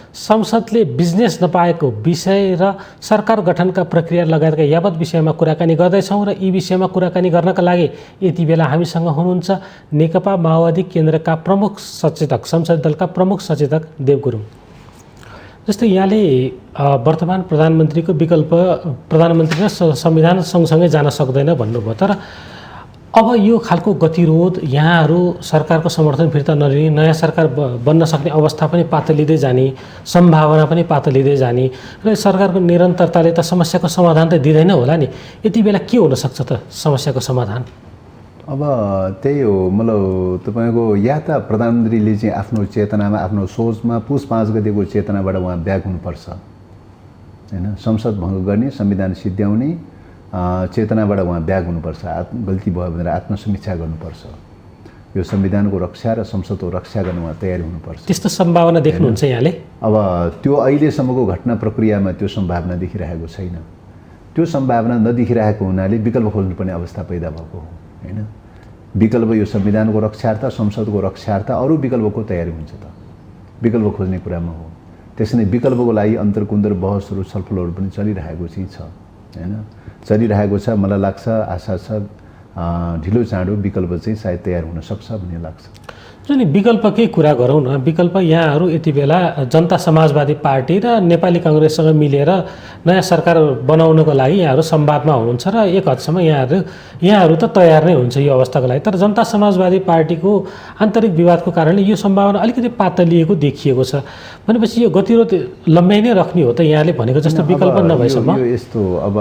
संसदले बिजनेस नपाएको विषय र सरकार गठनका प्रक्रिया लगायतका यावत विषयमा कुराकानी गर्दैछौँ र यी विषयमा कुराकानी गर्नका लागि यति बेला हामीसँग हुनुहुन्छ नेकपा माओवादी केन्द्रका प्रमुख सचेतक, संसदीय दलका प्रमुख सचेतक देव गुरुङ। जस्तै यहाँले वर्तमान प्रधानमन्त्रीको विकल्प प्रधानमन्त्री र संविधान सँगसँगै जान सक्दैन भन्नुभयो, तर अब यो खालको गतिरोध, यहाँहरू सरकारको समर्थन फिर्ता नलिने, नयाँ सरकार बन्न सक्ने अवस्था पनि पातलिँदै जाने, सम्भावना पनि पातलिँदै जाने र सरकारको निरन्तरताले त समस्याको समाधान त दिँदैन होला नि। यति बेला के हुनसक्छ त समस्याको समाधान? अब त्यही हो, मतलब तपाईँको या त प्रधानमन्त्रीले चाहिँ आफ्नो चेतनामा, आफ्नो सोचमा पुस 5 गतेको चेतनाबाट उहाँ ब्याक हुनुपर्छ हैन। संसद भङ्ग गर्ने, संविधान सिद्ध्याउने चेतनाबाट उहाँ ब्याक हुनुपर्छ। गल्ती भयो भनेर आत्मसमीक्षा गर्नुपर्छ। यो संविधानको रक्षा र संसदको रक्षा गर्न उहाँ तयार हुनुपर्छ। त्यस्तो सम्भावना देख्नुहुन्छ यहाँले? अब त्यो अहिलेसम्मको घटना प्रक्रियामा त्यो सम्भावना देखिरहेको छैन। त्यो सम्भावना नदेखिरहेको हुनाले विकल्प खोज्नुपर्ने अवस्था पैदा भएको हो हैन। विकल्प यो संविधानको रक्षार्थ, संसदको रक्षार्थ अरू विकल्पको तयारी हुन्छ त, विकल्प खोज्ने कुरामा हो। त्यसैले विकल्पको लागि अन्तर्कुन्दर बहसहरू, छलफलहरू पनि चलिरहेको चाहिँ छ हैन, चलिरहेको छ। मलाई लाग्छ, आशा छ ढिलो चाँडो विकल्प चाहिँ सायद तयार हुन सक्छ भन्ने लाग्छ। जुन विकल्पकै कुरा गरौँ न, विकल्प यहाँहरू यति बेला जनता समाजवादी पार्टी र नेपाली काङ्ग्रेससँग मिलेर नयाँ सरकार बनाउनको लागि यहाँहरू संवादमा हुनुहुन्छ र एक हदसम्म यहाँहरू त तयार नै हुन्छ यो अवस्थाको लागि। तर जनता समाजवादी पार्टीको आन्तरिक विवादको कारणले यो सम्भावना अलिकति पातलिएको देखिएको छ। भनेपछि यो गतिरोध लम्बाइ नै राख्ने हो त यहाँले भनेको जस्तो विकल्प नभएसम्म? यो यस्तो अब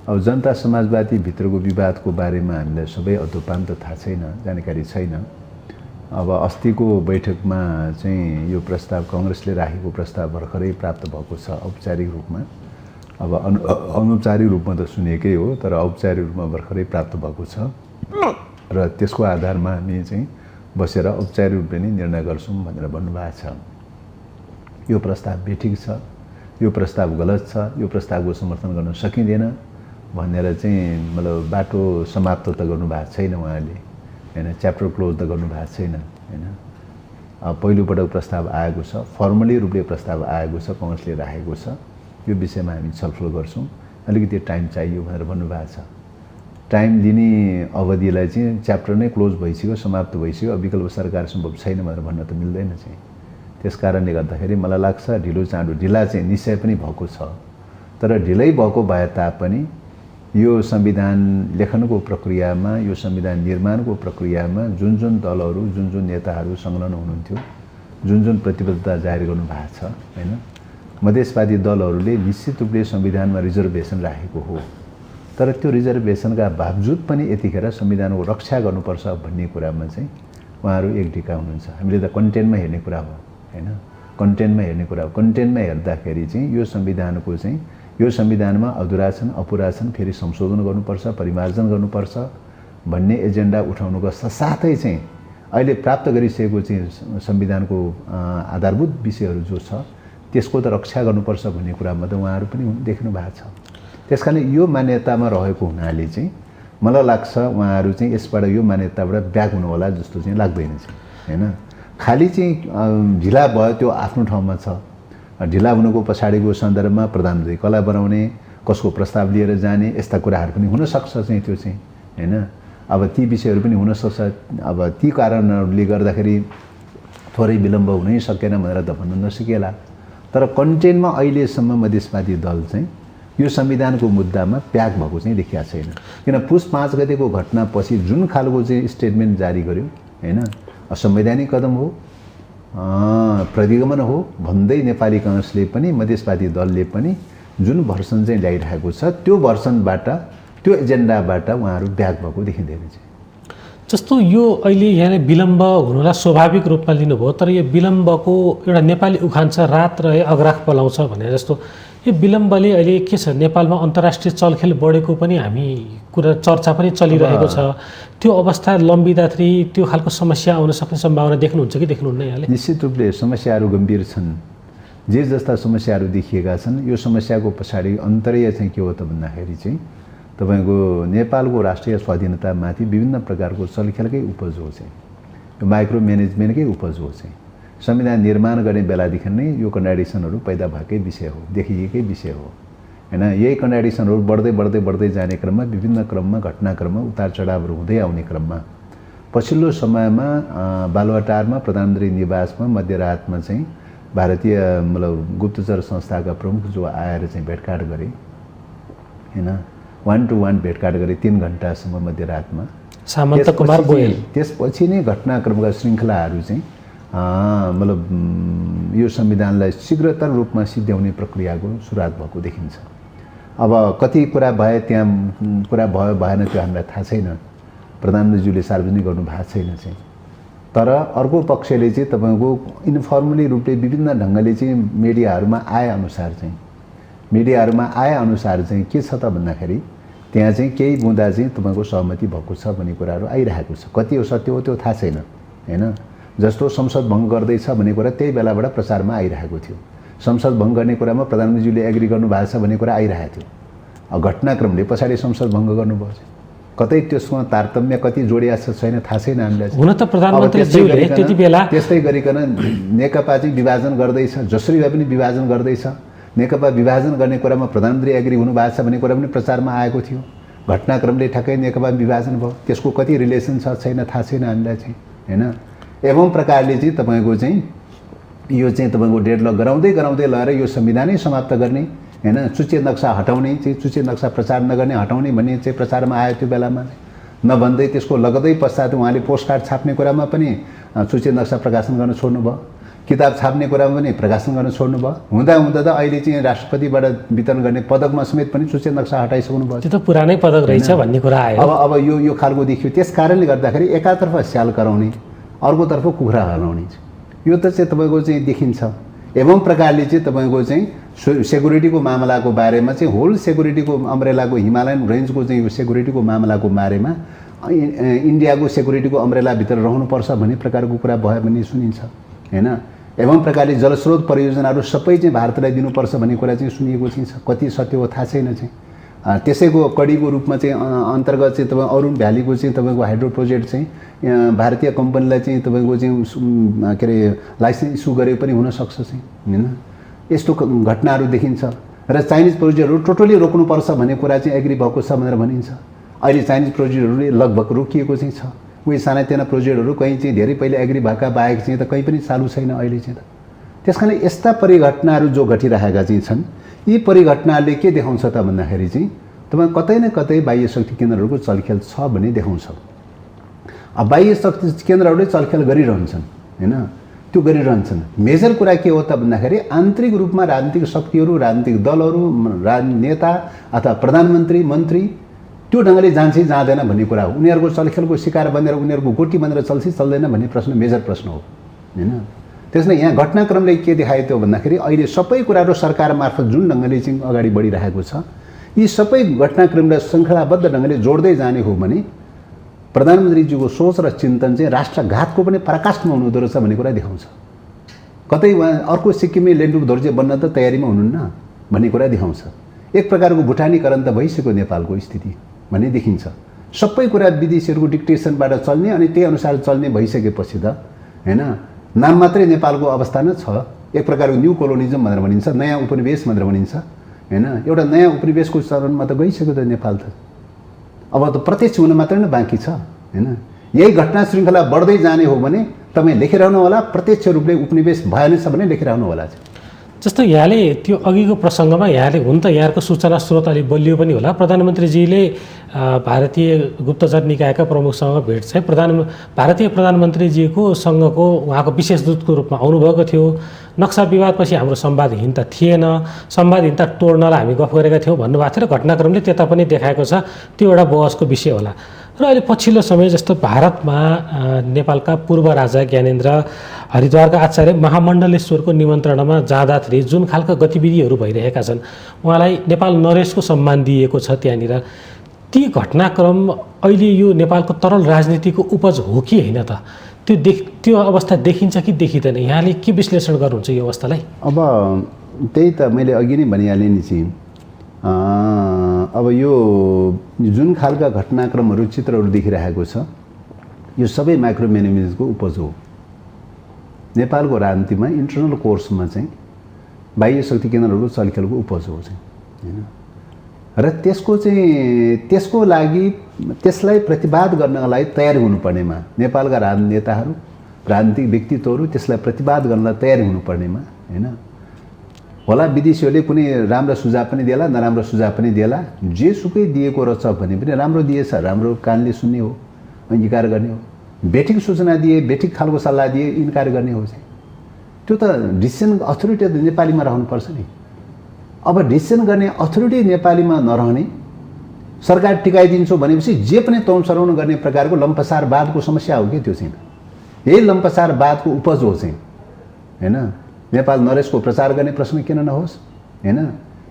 जनता समाजवादी भित्रको विवादको बारेमा हामीलाई सबै अधोपान त थाहा छैन, जानकारी छैन। अब अस्तिको बैठकमा चाहिँ यो प्रस्ताव, काङ्ग्रेसले राखेको प्रस्ताव भर्खरै प्राप्त भएको छ औपचारिक रूपमा। अब अनौपचारिक रूपमा त सुनेकै हो, तर औपचारिक रूपमा भर्खरै प्राप्त भएको छ र त्यसको आधारमा हामी चाहिँ बसेर औपचारिक रूपले नै निर्णय गर्छौँ भनेर भन्नुभएको छ। यो प्रस्ताव बेठिक छ, यो प्रस्ताव गलत छ, यो प्रस्तावको समर्थन गर्न सकिँदैन भनेर चाहिँ मतलब बाटो समाप्त त गर्नुभएको छैन उहाँले हैन, च्याप्टर क्लोज त गर्नुभएको छैन हैन। पहिलोपटक प्रस्ताव आएको छ, फर्मली रूपले प्रस्ताव आएको छ, काङ्ग्रेसले राखेको छ। यो विषयमा हामी छलफल गर्छौँ, अलिकति टाइम चाहियो भनेर भन्नुभएको छ। टाइम दिने अवधिलाई चाहिँ च्याप्टर नै क्लोज भइसक्यो, समाप्त भइसक्यो, अब विकल्प सरकार सम्भव छैन भनेर भन्न त मिल्दैन चाहिँ। त्यस कारणले गर्दाखेरि मलाई लाग्छ ढिलो चाँडो, ढिला चाहिँ निश्चय पनि भएको छ, तर ढिलै भएको भए तापनि यो संविधान लेखनको प्रक्रियामा, यो संविधान निर्माणको प्रक्रियामा जुन जुन दलहरू, जुन जुन नेताहरू संलग्न हुनुहुन्थ्यो, जुन जुन प्रतिबद्धता जाहेर गर्नुभएको छ हैन, मधेसवादी दलहरूले निश्चित रूपले संविधानमा रिजर्भेसन राखेको हो, तर त्यो रिजर्भेसनका बावजुद पनि यतिखेर संविधानको रक्षा गर्नुपर्छ भन्ने कुरामा चाहिँ उहाँहरू एकडिका हुनुहुन्छ। हामीले त कन्टेन्टमा हेर्ने कुरा हो हैन, कन्टेन्टमा हेर्ने कुरा हो। कन्टेन्टमा हेर्दाखेरि चाहिँ यो संविधानको चाहिँ यो संविधानमा अधुरा छन्, अपुरा छन्, फेरि संशोधन गर्नुपर्छ, परिमार्जन गर्नुपर्छ भन्ने एजेन्डा उठाउनुको साथै चाहिँ अहिले प्राप्त गरिसकेको चाहिँ संविधानको आधारभूत विषयहरू जो छ त्यसको त रक्षा गर्नुपर्छ भन्ने कुरामा त उहाँहरू पनि देख्नु भएको छ। त्यसकारण यो मान्यतामा रहेको हुनाले चाहिँ मलाई लाग्छ उहाँहरू चाहिँ यसबाट यो मान्यताबाट ब्याक हुनु होला जस्तो चाहिँ लाग्दैन चाहिँ हैन। खालि चाहिँ ढिला भयो त्यो आफ्नो ठाउँमा छ। ढिला हुनुको पछाडिको सन्दर्भमा प्रधानमन्त्री कसलाई बनाउने, कसको प्रस्ताव लिएर जाने, यस्ता कुराहरू पनि हुनसक्छ चाहिँ त्यो चाहिँ हैन। अब ती विषयहरू पनि हुनसक्छ। अब ती कारणहरूले गर्दाखेरि थोरै विलम्ब हुनै सकेन भनेर त भन्न नसकिएला। तर कन्टेन्टमा अहिलेसम्म मधेसवादी दल चाहिँ यो संविधानको मुद्दामा प्याक भएको चाहिँ देखिएको छैन। किन पुस 5 गतेको घटनापछि जुन खालको चाहिँ स्टेटमेन्ट जारी गर्यो हैन, असंवैधानिक कदम हो, प्रतिगमन हो भन्दै नेपाली कांग्रेसले पनि मधेसवादी दलले पनि जुन भर्सन चाहिँ ल्याइरहेको छ त्यो भर्सनबाट, त्यो एजेन्डाबाट उहाँहरू ब्याक भएको देखिँदैन चाहिँ। जस्तो यो अहिले यहाँले विलम्ब हुनुलाई स्वाभाविक रूपमा लिनुभयो, तर यो विलम्बको एउटा नेपाली उखान छ, रात रहे अग्राख पलाउँछ भने जस्तो यो विलम्बले अहिले के छ, नेपालमा अन्तर्राष्ट्रिय चलखेल बढेको पनि हामी कुरा चर्चा पनि चलिरहेको छ। त्यो अवस्था लम्बिँदाखेरि त्यो खालको समस्या आउन सक्ने सम्भावना देख्नुहुन्छ कि देख्नुहुन्न यहाँले? निश्चित रूपले समस्याहरू गम्भीर छन्। जे जस्ता समस्याहरू देखिएका छन्, यो समस्याको पछाडि अन्तर्य चाहिँ के हो त भन्दाखेरि चाहिँ तपाईको नेपालको राष्ट्रिय स्वाधीनतामाथि विभिन्न प्रकारको चलखेलकै उपज हो चाहिँ, यो माइक्रो म्यानेजमेन्टकै उपज हो चाहिँ। संविधान निर्माण गर्ने बेलादेखि नै यो कन्ट्राडिक्सनहरू पैदा भएकै विषय हो, देखिएकै विषय हो हैन। यही कन्ट्राडिक्सनहरू बढ्दै बढ्दै बढ्दै जाने क्रममा विभिन्न क्रममा घटनाक्रममा उतार चढावहरू हुँदै आउने क्रममा पछिल्लो समयमा बालुवाटारमा प्रधानमन्त्री निवासमा मध्यरातमा चाहिँ भारतीय मतलब गुप्तचर संस्थाका प्रमुख जो आएर चाहिँ भेटघाट गरे हैन, 1-to-1 भेटघाट गरे 3 घण्टासम्म मध्यरातमा सामन्त कुमार गोयल। त्यसपछि नै घटनाक्रमका श्रृङ्खलाहरू चाहिँ मतलब यो संविधानलाई शीघ्रतर रूपमा सिद्ध्याउने प्रक्रियाको सुरुवात भएको देखिन्छ। अब कति कुरा भए, त्यहाँ कुरा भयो भएन त्यो हामीलाई थाहा छैन, प्रधानमन्त्रीज्यूले सार्वजनिक गर्नु भएको छैन चाहिँ। तर अर्को पक्षले चाहिँ तपाईँको इन्फर्मली रूपले विभिन्न ढङ्गले चाहिँ मिडियाहरूमा आएअनुसार चाहिँ के छ त भन्दाखेरि त्यहाँ चाहिँ केही बुँदा चाहिँ तपाईँको सहमति भएको छ भन्ने कुराहरू आइरहेको छ। कति हो सत्य हो त्यो थाहा छैन हैन। जस्तो संसद भङ्ग गर्दैछ भन्ने कुरा त्यही बेलाबाट प्रचारमा आइरहेको थियो। संसद भङ्ग गर्ने कुरामा प्रधानमन्त्रीले एग्री गर्नु भएको छ भन्ने कुरा आइरहेको थियो। घटनाक्रमले पछाडि संसद भङ्ग गर्नुभयो, कतै त्यसमा तारतम्य कति जोडिया छ छैन थाहा छैन हामीलाई। हुन त प्रधानमन्त्रीज्यूले त्यति बेला त्यस्तै गरिकन नेकपा चाहिँ विभाजन गर्दैछ, जसरी भए पनि विभाजन गर्दैछ। नेकपा विभाजन गर्ने कुरामा प्रधानमन्त्री एग्री हुनु भएको छ भन्ने कुरा पनि प्रचारमा आएको थियो। घटनाक्रमले ठ्याक्कै नेकपा विभाजन भयो, त्यसको कति रिलेसन छ छैन थाहा छैन हामीलाई चाहिँ हैन। एवं प्रकारले चाहिँ तपाईँको चाहिँ यो चाहिँ तपाईँको डेडलक गराउँदै लगेर यो संविधानै समाप्त गर्ने हैन, सूची नक्सा हटाउने चाहिँ, सूची नक्सा प्रचार नगर्ने हटाउने भन्ने चाहिँ प्रचारमा आयो त्यो बेलामा। नभन्दै त्यसको लगतै पश्चात उहाँले पोस्टकार्ड छाप्ने कुरामा पनि सूची नक्सा प्रकाशन गर्न छोड्नुभयो, किताब छाप्ने कुरामा पनि प्रकाशन गर्न छोड्नुभयो। हुँदा त अहिले चाहिँ राष्ट्रपतिबाट वितरण गर्ने पदकमा समेत पनि सूची नक्सा हटाइसक्नु भयो। त्यो त पुरानै पदक रहेछ भन्ने कुरा आयो। अब यो खालको देखियो। त्यस कारणले गर्दाखेरि एकातर्फ स्याल कराउने, अर्कोतर्फ कुखुरा हराउने, यो त चाहिँ तपाईँको चाहिँ देखिन्छ। एवं प्रकारले चाहिँ तपाईँको चाहिँ सेक्युरिटीको मामलाको बारेमा चाहिँ होल सेक्युरिटीको अम्ब्रेलाको हिमालयन रेन्जको चाहिँ यो सेक्युरिटीको मामलाको बारेमा इन्डियाको सेक्युरिटीको अम्ब्रेलाभित्र रहनुपर्छ भन्ने प्रकारको कुरा भयो भन्ने सुनिन्छ हैन। एवं प्रकारले जलस्रोत परियोजनाहरू सबै चाहिँ भारतलाई दिनुपर्छ भन्ने कुरा चाहिँ सुनिएको चाहिँ छ। कति सत्य हो थाहा छैन चाहिँ। त्यसैको कडीको रूपमा चाहिँ अन्तर्गत चाहिँ तपाईँ अरुण भ्यालीको चाहिँ तपाईँको हाइड्रो प्रोजेक्ट चाहिँ भारतीय कम्पनीलाई चाहिँ तपाईँको चाहिँ के अरे लाइसेन्स इस्यु गरे पनि हुनसक्छ चाहिँ हैन। यस्तो घटनाहरू देखिन्छ। र चाइनिज प्रोजेक्टहरू टोटली रोक्नुपर्छ भन्ने कुरा चाहिँ एग्री भएको छ भनेर भनिन्छ। अहिले चाइनिज प्रोजेक्टहरू लगभग रोकिएको चाहिँ छ। उही सानातिना प्रोजेक्टहरू कहीँ चाहिँ धेरै पहिले एग्री भएका बाहेक चाहिँ त कहीँ पनि चालु छैन अहिले चाहिँ त। त्यसकारण यस्ता परिघटनाहरू जो घटिरहेका चाहिँ छन्, यी परिघटनाले के देखाउँछ त भन्दाखेरि चाहिँ तपाईँ कतै न कतै बाह्य शक्ति केन्द्रहरूको चलखेल छ भन्ने देखाउँछ। अब बाह्य शक्ति केन्द्रहरूले चलखेल गरिरहन्छन् हैन। त्यो गरिरहन्छन्। मेजर कुरा के हो त भन्दाखेरि आन्तरिक रूपमा राजनीतिक शक्तिहरू, राजनीतिक दलहरू, नेता अथवा प्रधानमन्त्री, मन्त्री त्यो ढङ्गले जान्छ कि जाँदैन भन्ने कुरा हो। उनीहरूको चलखेलको शिकार बनेर उनीहरूको गोटी बनेर चल्छ चल्दैन भन्ने प्रश्न मेजर प्रश्न हो हैन। त्यसले यहाँ घटनाक्रमले के देखायो त भन्दाखेरि अहिले सबै कुराहरू सरकार मार्फत जुन ढङ्गले चाहिँ अगाडि बढिरहेको छ, यी सबै घटनाक्रमलाई श्रृङ्खलाबद्ध ढङ्गले जोड्दै जाने हो भने प्रधानमन्त्रीजीको सोच र चिन्तन चाहिँ राष्ट्रघातको पनि पराकाष्ठमा हुनुहुँदो रहेछ भन्ने कुरा देखाउँछ। कतै उहाँ अर्को सिक्किमे लेन्डुप दोर्जे बन्न त तयारीमा हुनुहुन्न भन्ने कुरा देखाउँछ। एक प्रकारको भुटानीकरण त भइसक्यो नेपालको स्थिति भन्ने देखिन्छ। सबै कुरा विदेशीहरूको डिक्टेसनबाट चल्ने अनि त्यही अनुसार चल्ने भइसकेपछि त हैन, नाम मात्रै नेपालको अवस्था नै छ। एक प्रकारको न्यू कोलोनिजम भनेर भनिन्छ, नयाँ उपनिवेश भनेर भनिन्छ हैन। एउटा नयाँ उपनिवेशको चरणमा त गइसक्यो त नेपाल त। अब त प्रत्यक्ष हुन मात्रै नै बाँकी छ हैन। यही घटना श्रृङ्खला बढ्दै जाने हो भने तपाईँ लेखिरहनु होला, प्रत्यक्ष रूपले उपनिवेश भएन छ भने लेखिरहनु होला। जस्तो यहाँले त्यो अघिको प्रसङ्गमा यहाँले हुन त यहाँको सूचना स्रोत अलिक बलियो पनि होला। प्रधानमन्त्रीजीले भारतीय गुप्तचर निकायका प्रमुखसँग भेट चाहिँ भारतीय प्रधानमन्त्रीजीको सँगको उहाँको विशेष दूतको रूपमा आउनुभएको थियो। नक्सा विवादपछि हाम्रो संवादहीनता थिएन, संवादहीनता तोड्नलाई हामी गफ गरेका थियौँ भन्नुभएको थियो र घटनाक्रमले त्यता पनि देखाएको छ। त्यो एउटा बहसको विषय होला। र अहिले पछिल्लो समय जस्तो भारतमा नेपालका पूर्व राजा ज्ञानेन्द्र हरिद्वारका आचार्य महामण्डलेश्वरको निमन्त्रणामा जाँदाखेरि जुन खालका गतिविधिहरू भइरहेका छन्, उहाँलाई नेपाल नरेशको सम्मान दिएको छ त्यहाँनिर। ती घटनाक्रम अहिले यो नेपालको तरल राजनीतिको उपज हो कि होइन त? त्यो अवस्था देखिन्छ कि देखिँदैन? यहाँले के विश्लेषण गर्नुहुन्छ यो अवस्थालाई? अब त्यही त मैले अघि नै भनिहालेँ नि चाहिँ, अब यो जुन खालका घटनाक्रमहरू चित्रहरू देखिरहेको छ, यो सबै माइक्रो म्यानेजमेन्टको उपज हो। नेपालको राजनीतिमा इन्टरनल कोर्समा चाहिँ बाह्य शक्ति केन्द्रहरूको चलखेलको उपज हो चाहिँ हैन। र त्यसको लागि त्यसलाई प्रतिवाद गर्नका लागि तयार हुनुपर्नेमा नेपालका राजनेताहरू, राजनीतिक व्यक्तित्वहरू त्यसलाई प्रतिवाद गर्नलाई तयार हुनुपर्नेमा हैन। होला विदेशीहरूले कुनै राम्रो सुझाव पनि देला, नराम्रो सुझाव पनि देला, जेसुकै दिएको रहेछ भने पनि राम्रो दिएछ, राम्रो कानले सुन्ने हो, अङ्गीकार गर्ने हो। बेठिक सूचना दिए, बेठिक खालको सल्लाह दिए, इन्कार गर्ने हो चाहिँ। त्यो त डिसिसन अथोरिटी त नेपालीमा रहनुपर्छ नि। अब डिसिसन गर्ने अथोरिटी नेपालीमा नरहने, सरकार टिकाइदिन्छु भनेपछि जे पनि तौमसराउन गर्ने प्रकारको लम्पसारवादको समस्या हो कि त्यो चाहिँ। यही लम्पसारवादको उपज हो चाहिँ हैन। नेपाल नरेशको प्रचार गर्ने प्रश्न किन नहोस् हैन।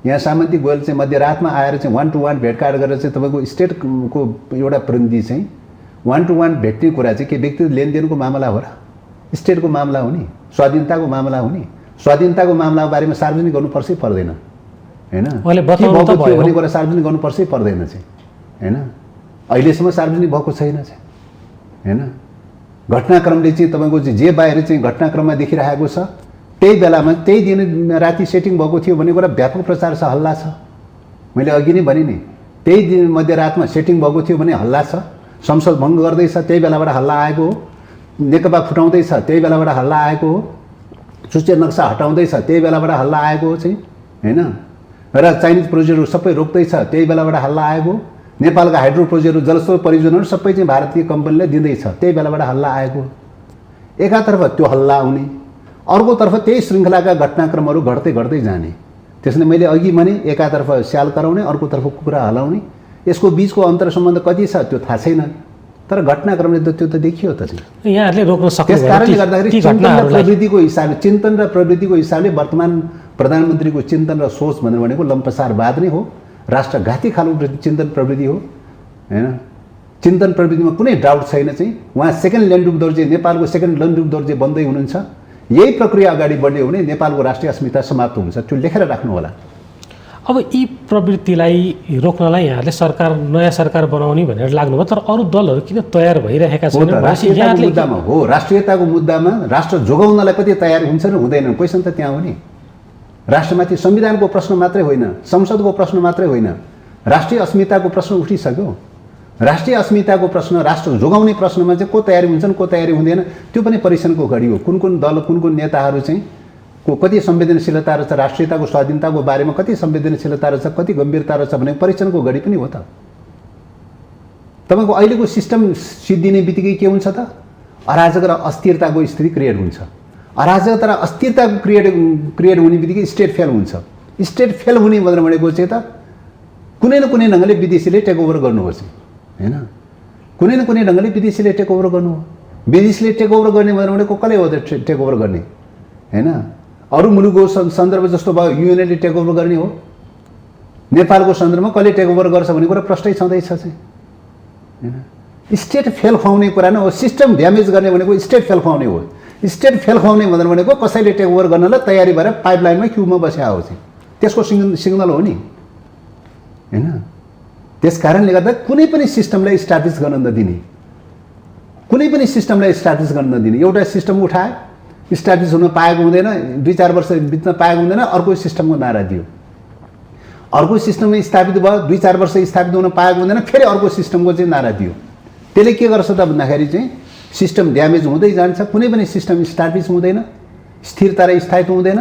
यहाँ सामन्ती गोयल चाहिँ मध्यरातमा आएर चाहिँ 1 to 1 भेटघाट गरेर चाहिँ तपाईँको स्टेटको एउटा प्रतिनिधि चाहिँ 1 to 1 भेट्ने कुरा चाहिँ के व्यक्तिगत लेनदेनको मामला हो र? स्टेटको मामला हो नि, स्वाधीनताको मामला हो नि। स्वाधीनताको मामलाको बारेमा सार्वजनिक गर्नुपर्छै पर्दैन हैन। भन्ने कुरा सार्वजनिक गर्नुपर्छै पर्दैन चाहिँ हैन। अहिलेसम्म सार्वजनिक भएको छैन चाहिँ हैन। घटनाक्रमले चाहिँ तपाईँको जे बाहिर चाहिँ घटनाक्रममा देखिरहेको छ, त्यही बेलामा त्यही दिन राति सेटिङ भएको थियो भन्ने कुरा व्यापक प्रचार छ, हल्ला छ। मैले अघि नै भने नि, त्यही दिन मध्यरातमा सेटिङ भएको थियो भने हल्ला छ। संसद भङ्ग गर्दैछ, त्यही बेलाबाट हल्ला आएको हो। नेकपा फुटाउँदैछ, त्यही बेलाबाट हल्ला आएको हो। सूच्य नक्सा हटाउँदैछ, त्यही बेलाबाट हल्ला आएको हो चाहिँ हैन। र चाइनिज प्रोजेक्टहरू सबै रोक्दैछ, त्यही बेलाबाट हल्ला आएको हो। नेपालका हाइड्रो प्रोजेक्टहरू, जलस्रोत परियोजनाहरू सबै चाहिँ भारतीय कम्पनीले दिँदैछ, त्यही बेलाबाट हल्ला आएको हो। एकातर्फ त्यो हल्ला आउने, अर्कोतर्फ त्यही श्रृङ्खलाका घटनाक्रमहरू घट्दै जाने। त्यसले मैले अघि भने एकातर्फ स्याल कराउने, अर्कोतर्फ कुखुरा हलाउने। यसको बीचको अन्तर सम्बन्ध कति छ त्यो थाहा छैन, तर घटनाक्रमले त त्यो त देखियो त चाहिँ। यहाँहरूले रोक्न सक्नु त्यस कारणले गर्दाखेरि प्रवृत्तिको हिसाबले, चिन्तन र प्रवृत्तिको हिसाबले वर्तमान प्रधानमन्त्रीको चिन्तन र सोच भनेको लम्पसारवाद नै हो, राष्ट्रघाती खालको चिन्तन प्रवृत्ति हो हैन। चिन्तन प्रवृत्तिमा कुनै डाउट छैन चाहिँ। उहाँ सेकेन्ड लेन्डुप दोर्जे, नेपालको सेकेन्ड लेन्डुप दोर्जे बन्दै हुनुहुन्छ। यही प्रक्रिया अगाडि बढ्यो भने नेपालको राष्ट्रिय अस्मिता समाप्त हुन्छ। त्यो लेखेर राख्नु होला। अब यी प्रवृत्तिलाई रोक्नलाई यहाँले सरकार, नयाँ सरकार बनाउने भनेर लाग्नुभयो, तर अरू दलहरू किन तयार भइरहेका छैनन्? मुद्दामा हो, राष्ट्रियताको मुद्दामा राष्ट्र जोगाउनलाई कति तयार हुन्छन् हुँदैनन्, क्वेसन त त्यहाँ हो नि। राष्ट्रमाथि संविधानको प्रश्न मात्रै होइन, संसदको प्रश्न मात्रै होइन, राष्ट्रिय अस्मिताको प्रश्न उठिसक्यो। राष्ट्रिय अस्मिताको प्रश्न, राष्ट्र जोगाउने प्रश्नमा चाहिँ को तयारी हुन्छन्, को तयारी हुँदैन, त्यो पनि परीक्षणको घडी हो। कुन कुन दल, कुन कुन नेताहरू चाहिँ को कति संवेदनशीलता रहेछ, राष्ट्रियताको स्वाधीनताको बारेमा कति संवेदनशीलता रहेछ, कति गम्भीरता रहेछ भने परीक्षणको घडी पनि हो त। तपाईँको अहिलेको सिस्टम सिद्धिने बित्तिकै के हुन्छ त? अराजक र अस्थिरताको स्थिति क्रिएट हुन्छ। अराजकता र अस्थिरता क्रिएट हुने बित्तिकै स्टेट फेल हुन्छ। स्टेट फेल हुने भनेको चाहिँ त कुनै न कुनै ढङ्गले विदेशीले टेक ओभर गर्नु हो चाहिँ, होइन? कुनै न कुनै ढङ्गले विदेशीले टेक ओभर गर्नु हो। विदेशीले टेक ओभर गर्ने भनेको कसले हो त टेक ओभर गर्ने, होइन? अरू मुलुकको सन्दर्भ जस्तो भयो युएनले टेक ओभर गर्ने हो। नेपालको सन्दर्भमा कसले टेक ओभर गर्छ भन्ने कुरा प्रष्टै छँदैछ चाहिँ, होइन? स्टेट फेल खुवाउने कुरा नै हो। सिस्टम ड्यामेज गर्ने भनेको स्टेट फेल खुवाउने हो। स्टेट फेल खुवाउने भनेको कसैले टेक ओभर गर्नलाई तयारी भएर पाइपलाइनमा क्युमा बसेको हो चाहिँ, त्यसको सिग्नल हो नि, होइन? त्यस कारणले गर्दा कुनै पनि सिस्टमलाई इस्टाब्लिस गर्न नदिने, कुनै पनि सिस्टमलाई इस्टाब्लिस गर्न नदिने। एउटा सिस्टम उठाए, इस्टाब्लिस हुन पाएको हुँदैन, 2-4 वर्ष बित्न पाएको हुँदैन, अर्को सिस्टमको नारा दियो। अर्को सिस्टममा स्थापित भयो, 2-4 वर्ष स्थापित हुन पाएको हुँदैन, फेरि अर्को सिस्टमको चाहिँ नारा दियो। त्यसले के गर्छ त भन्दाखेरि चाहिँ सिस्टम ड्यामेज हुँदै जान्छ, कुनै पनि सिस्टम इस्टाब्लिस हुँदैन, स्थिरता र स्थायित्व हुँदैन।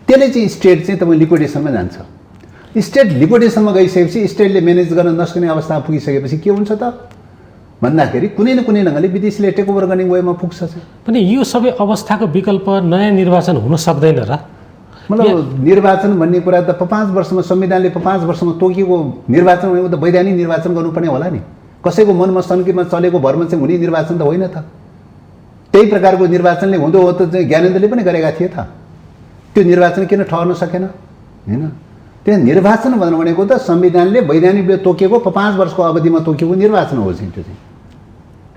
त्यसले चाहिँ स्टेट चाहिँ तपाईँ लिक्विडेसनमा जान्छ। स्टेट लिक्विडेसनमा गइसकेपछि स्टेटले म्यानेज गर्न नसक्ने अवस्थामा पुगिसकेपछि के हुन्छ त भन्दाखेरि कुनै न कुनै ढङ्गले विदेशीले टेक ओभर गर्ने वेमा पुग्छ चाहिँ। पनि यो सबै अवस्थाको विकल्प नयाँ निर्वाचन हुन सक्दैन र? मतलब निर्वाचन भन्ने कुरा त 5 वर्षमा संविधानले 5 वर्षमा तोकिएको निर्वाचन भनेको त वैधानिक निर्वाचन गर्नुपर्ने होला नि। कसैको मनमा सन्किमा चलेको भरमा चाहिँ हुने निर्वाचन त होइन त। त्यही प्रकारको निर्वाचनले हुँदो हो त चाहिँ ज्ञानेन्द्रले पनि गरेका थिए त। त्यो निर्वाचन किन ठहर्न सकेन, होइन? त्यहाँ निर्वाचन भनेको त संविधानले वैधानिकले तोकेको 5 वर्षको अवधिमा तोकेको निर्वाचन हो चाहिँ, त्यो चाहिँ,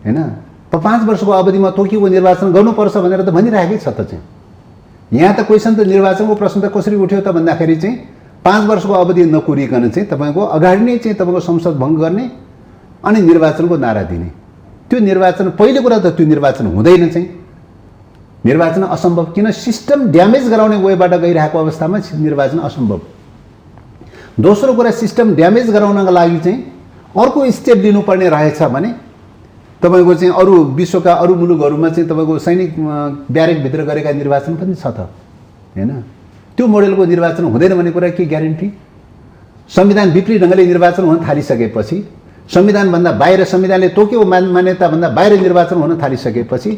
होइन? 5 वर्षको अवधिमा तोकेको निर्वाचन गर्नुपर्छ भनेर त भनिराखेकै छ त चाहिँ। यहाँ त क्वेसन त निर्वाचनको प्रश्न त कसरी उठ्यो त भन्दाखेरि चाहिँ 5 वर्षको अवधि नकुरिकन चाहिँ तपाईँको अगाडि नै चाहिँ तपाईँको संसद भङ्ग गर्ने अनि निर्वाचनको नारा दिने। त्यो निर्वाचन पहिलो कुरा त त्यो निर्वाचन हुँदैन चाहिँ, निर्वाचन असम्भव। किन? सिस्टम ड्यामेज गराउने वेबाट गइरहेको अवस्थामा निर्वाचन असम्भव। दोस्रो कुरा, सिस्टम ड्यामेज गराउनका लागि चाहिँ अर्को स्टेप लिनुपर्ने रहेछ भने तपाईँको चाहिँ अरू विश्वका अरू मुलुकहरूमा चाहिँ तपाईँको सैनिक ब्यारेकभित्र गरेका निर्वाचन पनि छ त, होइन? त्यो मोडेलको निर्वाचन हुँदैन भन्ने कुरा के ग्यारेन्टी? संविधान विपरीत ढङ्गले निर्वाचन हुन थालिसकेपछि, संविधानभन्दा बाहिर, संविधानले तोकेको मान्यताभन्दा बाहिर निर्वाचन हुन थालिसकेपछि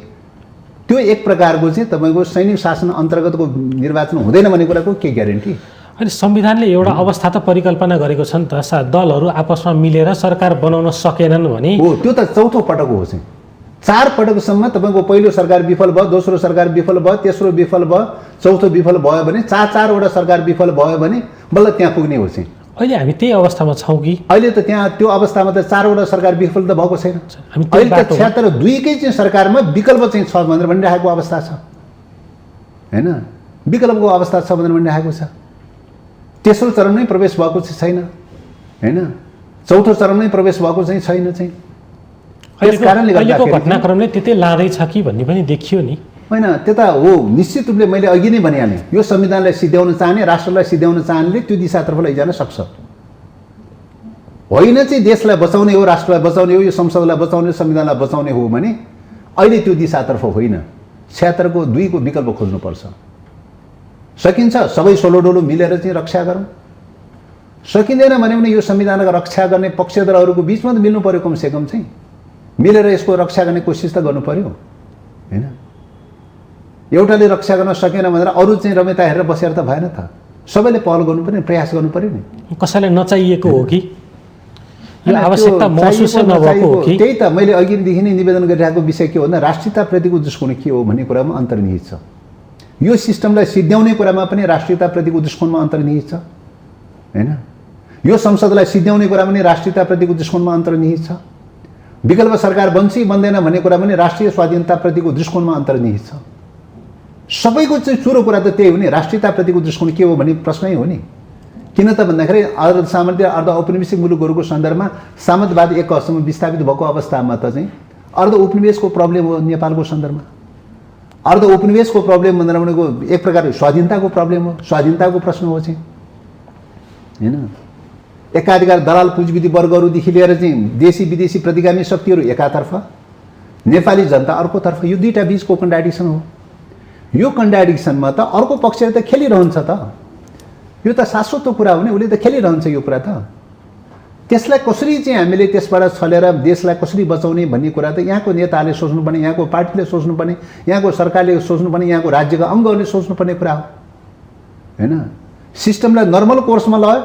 त्यो एक प्रकारको चाहिँ तपाईँको सैनिक शासन अन्तर्गतको निर्वाचन हुँदैन भन्ने कुराको के ग्यारेन्टी? अनि संविधानले एउटा अवस्था त परिकल्पना गरेको छ नि त, दलहरू आपसमा मिलेर सरकार बनाउन सकेनन् भने हो। त्यो त चौथो पटक हो चाहिँ। 4 पटकसम्म तपाईँको पहिलो सरकार विफल भयो, दोस्रो सरकार विफल भयो, तेस्रो विफल भयो, चौथो विफल भयो भने 4-4वटा सरकार विफल भयो भने बल्ल त्यहाँ पुग्ने हो चाहिँ। अहिले हामी त्यही अवस्थामा छौँ कि? अहिले त त्यहाँ त्यो अवस्थामा त 4वटा सरकार विफल त भएको छैन। हामी अहिले त 76-2कै चाहिँ सरकारमा विकल्प चाहिँ छ भनेर भनिरहेको अवस्था छ, होइन? विकल्पको अवस्था छ भनेर भनिरहेको छ। तेस्रो चरणमै प्रवेश भएको चाहिँ छैन, होइन? चौथो चरणमै प्रवेश भएको चाहिँ छैन चाहिँ। त्यस कारणले अहिलेको घटनाक्रमले त्यतै लाँदैछ कि भन्ने पनि देखियो नि, होइन? त्यता हो, निश्चित रूपले मैले अघि नै भनिहालेँ, यो संविधानलाई सिध्याउन चाहने, राष्ट्रलाई सिध्याउन चाहनेले त्यो दिशातर्फ लैजान सक्छ। होइन चाहिँ देशलाई बचाउने हो, राष्ट्रलाई बचाउने हो, यो संसदलाई बचाउने, संविधानलाई बचाउने हो भने अहिले त्यो दिशातर्फ होइन। 76-2को विकल्प खोज्नुपर्छ। सकिन्छ सबै सोलोडोलो मिलेर चाहिँ रक्षा गरौँ। सकिँदैन भने पनि यो संविधानको रक्षा गर्ने पक्षधरहरूको बिचमा त मिल्नु पर्यो, कमसेकम चाहिँ मिलेर यसको रक्षा गर्ने कोसिस त गर्नु पर्यो, होइन? एउटाले रक्षा गर्न सकेन भनेर अरू चाहिँ रमेता हेरेर बसेर त भएन त। सबैले पहल गर्नु पर्यो, प्रयास गर्नु पर्यो नि। कसैलाई नचाहिएको हो कि यो आवश्यकता महसुस नभएको हो कि? त्यही त मैले अघिदेखि नै निवेदन गरिरहेको विषय के हो भन्दा राष्ट्रियताप्रतिको दृष्टिकोण के हो भन्ने कुरामा अन्तर्निहित छ। यो सिस्टमलाई सिध्याउने कुरामा पनि राष्ट्रियताप्रतिको दृष्टिकोणमा अन्तर्निहित छ, होइन? यो संसदलाई सिध्याउने कुरा पनि राष्ट्रियताप्रतिको दृष्टिकोणमा अन्तर्निहित छ। विकल्प सरकार बन्छ बन्दैन भन्ने कुरा पनि राष्ट्रिय स्वाधीनताप्रतिको दृष्टिकोणमा अन्तर्निहित छ। सबैको चाहिँ चुरो कुरा त त्यही हो नि, राष्ट्रियताप्रतिको दृष्टिकोण के हो भन्ने प्रश्नै हो नि। किन त भन्दाखेरि अर्ध सामर्थ्य अर्ध औपनिवेशिक मुलुकहरूको सन्दर्भमा सामन्तवाद एक हदसम्म विस्थापित भएको अवस्थामा त चाहिँ अर्ध उपनिवेशको प्रब्लम हो नेपालको सन्दर्भमा। अर्ध उपनिवेशको प्रब्लम भनेको एक प्रकारको स्वाधीनताको प्रब्लम हो, स्वाधीनताको प्रश्न हो चाहिँ, होइन? एकाधिकार दलाल पुँजीविधि वर्गहरूदेखि लिएर चाहिँ देशी विदेशी प्रतिगामी शक्तिहरू एकातर्फ, नेपाली जनता अर्कोतर्फ, यो दुईटा बिचको कन्ट्राडिक्सन हो। यो कन्ट्राडिक्सनमा त अर्को पक्षले त खेलिरहन्छ त। यो त शाश्वत कुरा हो नि, उसले त खेलिरहन्छ यो कुरा त। त्यसलाई कसरी चाहिँ हामीले त्यसबाट छलेर देशलाई कसरी बचाउने भन्ने कुरा त यहाँको नेताले सोच्नुपर्ने, यहाँको पार्टीले सोच्नुपर्ने, यहाँको सरकारले सोच्नुपर्ने, यहाँको राज्यका अङ्गहरूले सोच्नुपर्ने कुरा हो हैन। सिस्टमलाई नर्मल कोर्समा लयो,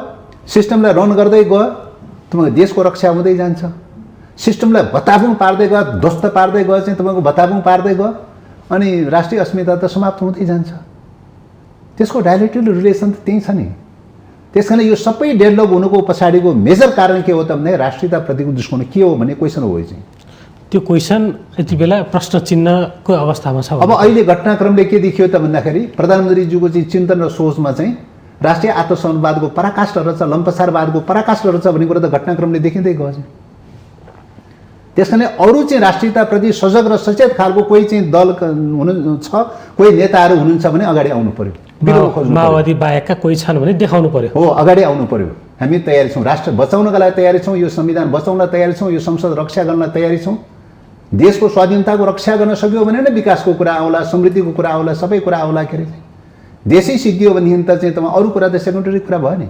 सिस्टमलाई रन गर्दै गयो, तपाईँको देशको रक्षा हुँदै जान्छ। सिस्टमलाई बताबुङ पार्दै गयो, ध्वस्त पार्दै गयो चाहिँ तपाईँको बताबुङ पार्दै गयो, अनि राष्ट्रिय अस्मिता त समाप्त हुँदै जान्छ। त्यसको डाइलेक्ट्रिक रिलेसन त त्यही छ नि। त्यस कारण यो सबै डेभलप हुनुको पछाडिको मेजर कारण के हो त भने राष्ट्रियताप्रतिको दृष्टिकोण के हो भन्ने क्वेसन हो चाहिँ। त्यो क्वेसन यति बेला प्रश्न चिन्हको अवस्थामा छ। अब अहिले घटनाक्रमले के देखियो त भन्दाखेरि प्रधानमन्त्रीज्यूको चाहिँ चिन्तन र सोचमा चाहिँ राष्ट्रिय आत्मसम्मानवादको पराकाष्ठ रहेछ, लम्पसारवादको पराकाष्ठ रहेछ भन्ने कुरा त घटनाक्रमले देखिँदै गयो चाहिँ। त्यस कारणले अरू चाहिँ राष्ट्रियताप्रति सजग र सचेत खालको कोही चाहिँ दल हुनुहुन्छ, कोही नेताहरू हुनुहुन्छ भने अगाडि आउनु पर्यो। माओवादी बाहेकका कोही छन् भने देखाउनु पर्यो। हो, अगाडि आउनु पर्यो। हामी तयारी छौँ, राष्ट्र बचाउनका लागि तयारी छौँ, यो संविधान बचाउन तयारी छौँ, यो संसद रक्षा गर्न तयारी छौँ। देशको स्वाधीनताको रक्षा गर्न सक्यो भने नै विकासको कुरा आउला, समृद्धिको कुरा आउला, सबै कुरा आउला। के अरे देशै सिद्धियो भनेदेखि त चाहिँ तपाईँ अरू कुरा त सेकेन्डरी कुरा भयो नि।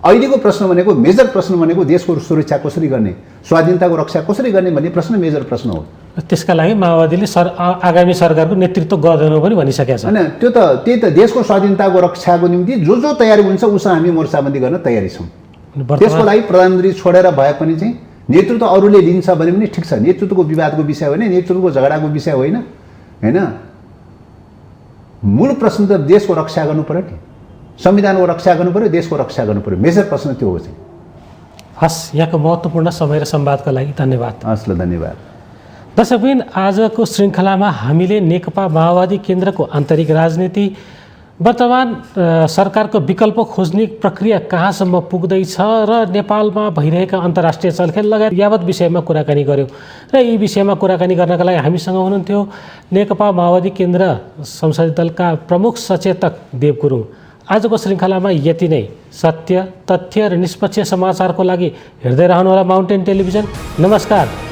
अहिलेको प्रश्न भनेको, मेजर प्रश्न भनेको देशको सुरक्षा कसरी गर्ने, स्वाधीनताको रक्षा कसरी गर्ने भन्ने प्रश्न मेजर प्रश्न हो। त्यसका लागि माओवादीले आगामी सरकारको नेतृत्व गर्दैन पनि भनिसकेको छ। होइन, त्यो त त्यही त देशको स्वाधीनताको रक्षाको निम्ति जो जो तयारी हुन्छ उसँग हामी मोर्चाबन्दी गर्न तयारी छौँ। त्यसको लागि प्रधानमन्त्री छोडेर भए पनि चाहिँ नेतृत्व अरूले लिन्छ भने पनि ठिक छ। नेतृत्वको विवादको विषय होइन, नेतृत्वको झगडाको विषय होइन हैन। मूल प्रश्न त देशको रक्षा गर्नु पर्यो नि, संविधानको रक्षा गर्नु पर्यो, देशको रक्षा गर्नु पर्यो। मेजर प्रश्न त्यो हो चाहिँ। हस्, यहाँको महत्त्वपूर्ण समय र संवादका लागि धन्यवाद। हस् ल, धन्यवाद। दर्शकबिन, आजको श्रृङ्खलामा हामीले नेकपा माओवादी केन्द्रको आन्तरिक राजनीति, वर्तमान सरकारको विकल्प खोज्ने प्रक्रिया कहाँसम्म पुग्दैछ र नेपालमा भइरहेका अन्तर्राष्ट्रिय चलखेल लगायत यावत विषयमा कुराकानी गऱ्यौँ। र यी विषयमा कुराकानी गर्नका लागि हामीसँग हुनुहुन्थ्यो नेकपा माओवादी केन्द्र संसदीय दलका प्रमुख सचेतक देव गुरुङ। आजको श्रृङ्खलामा यति नै। सत्य, तथ्य र निष्पक्ष समाचारको लागि हेर्दै रहनुहोला माउन्टेन टेलिभिजन। नमस्कार।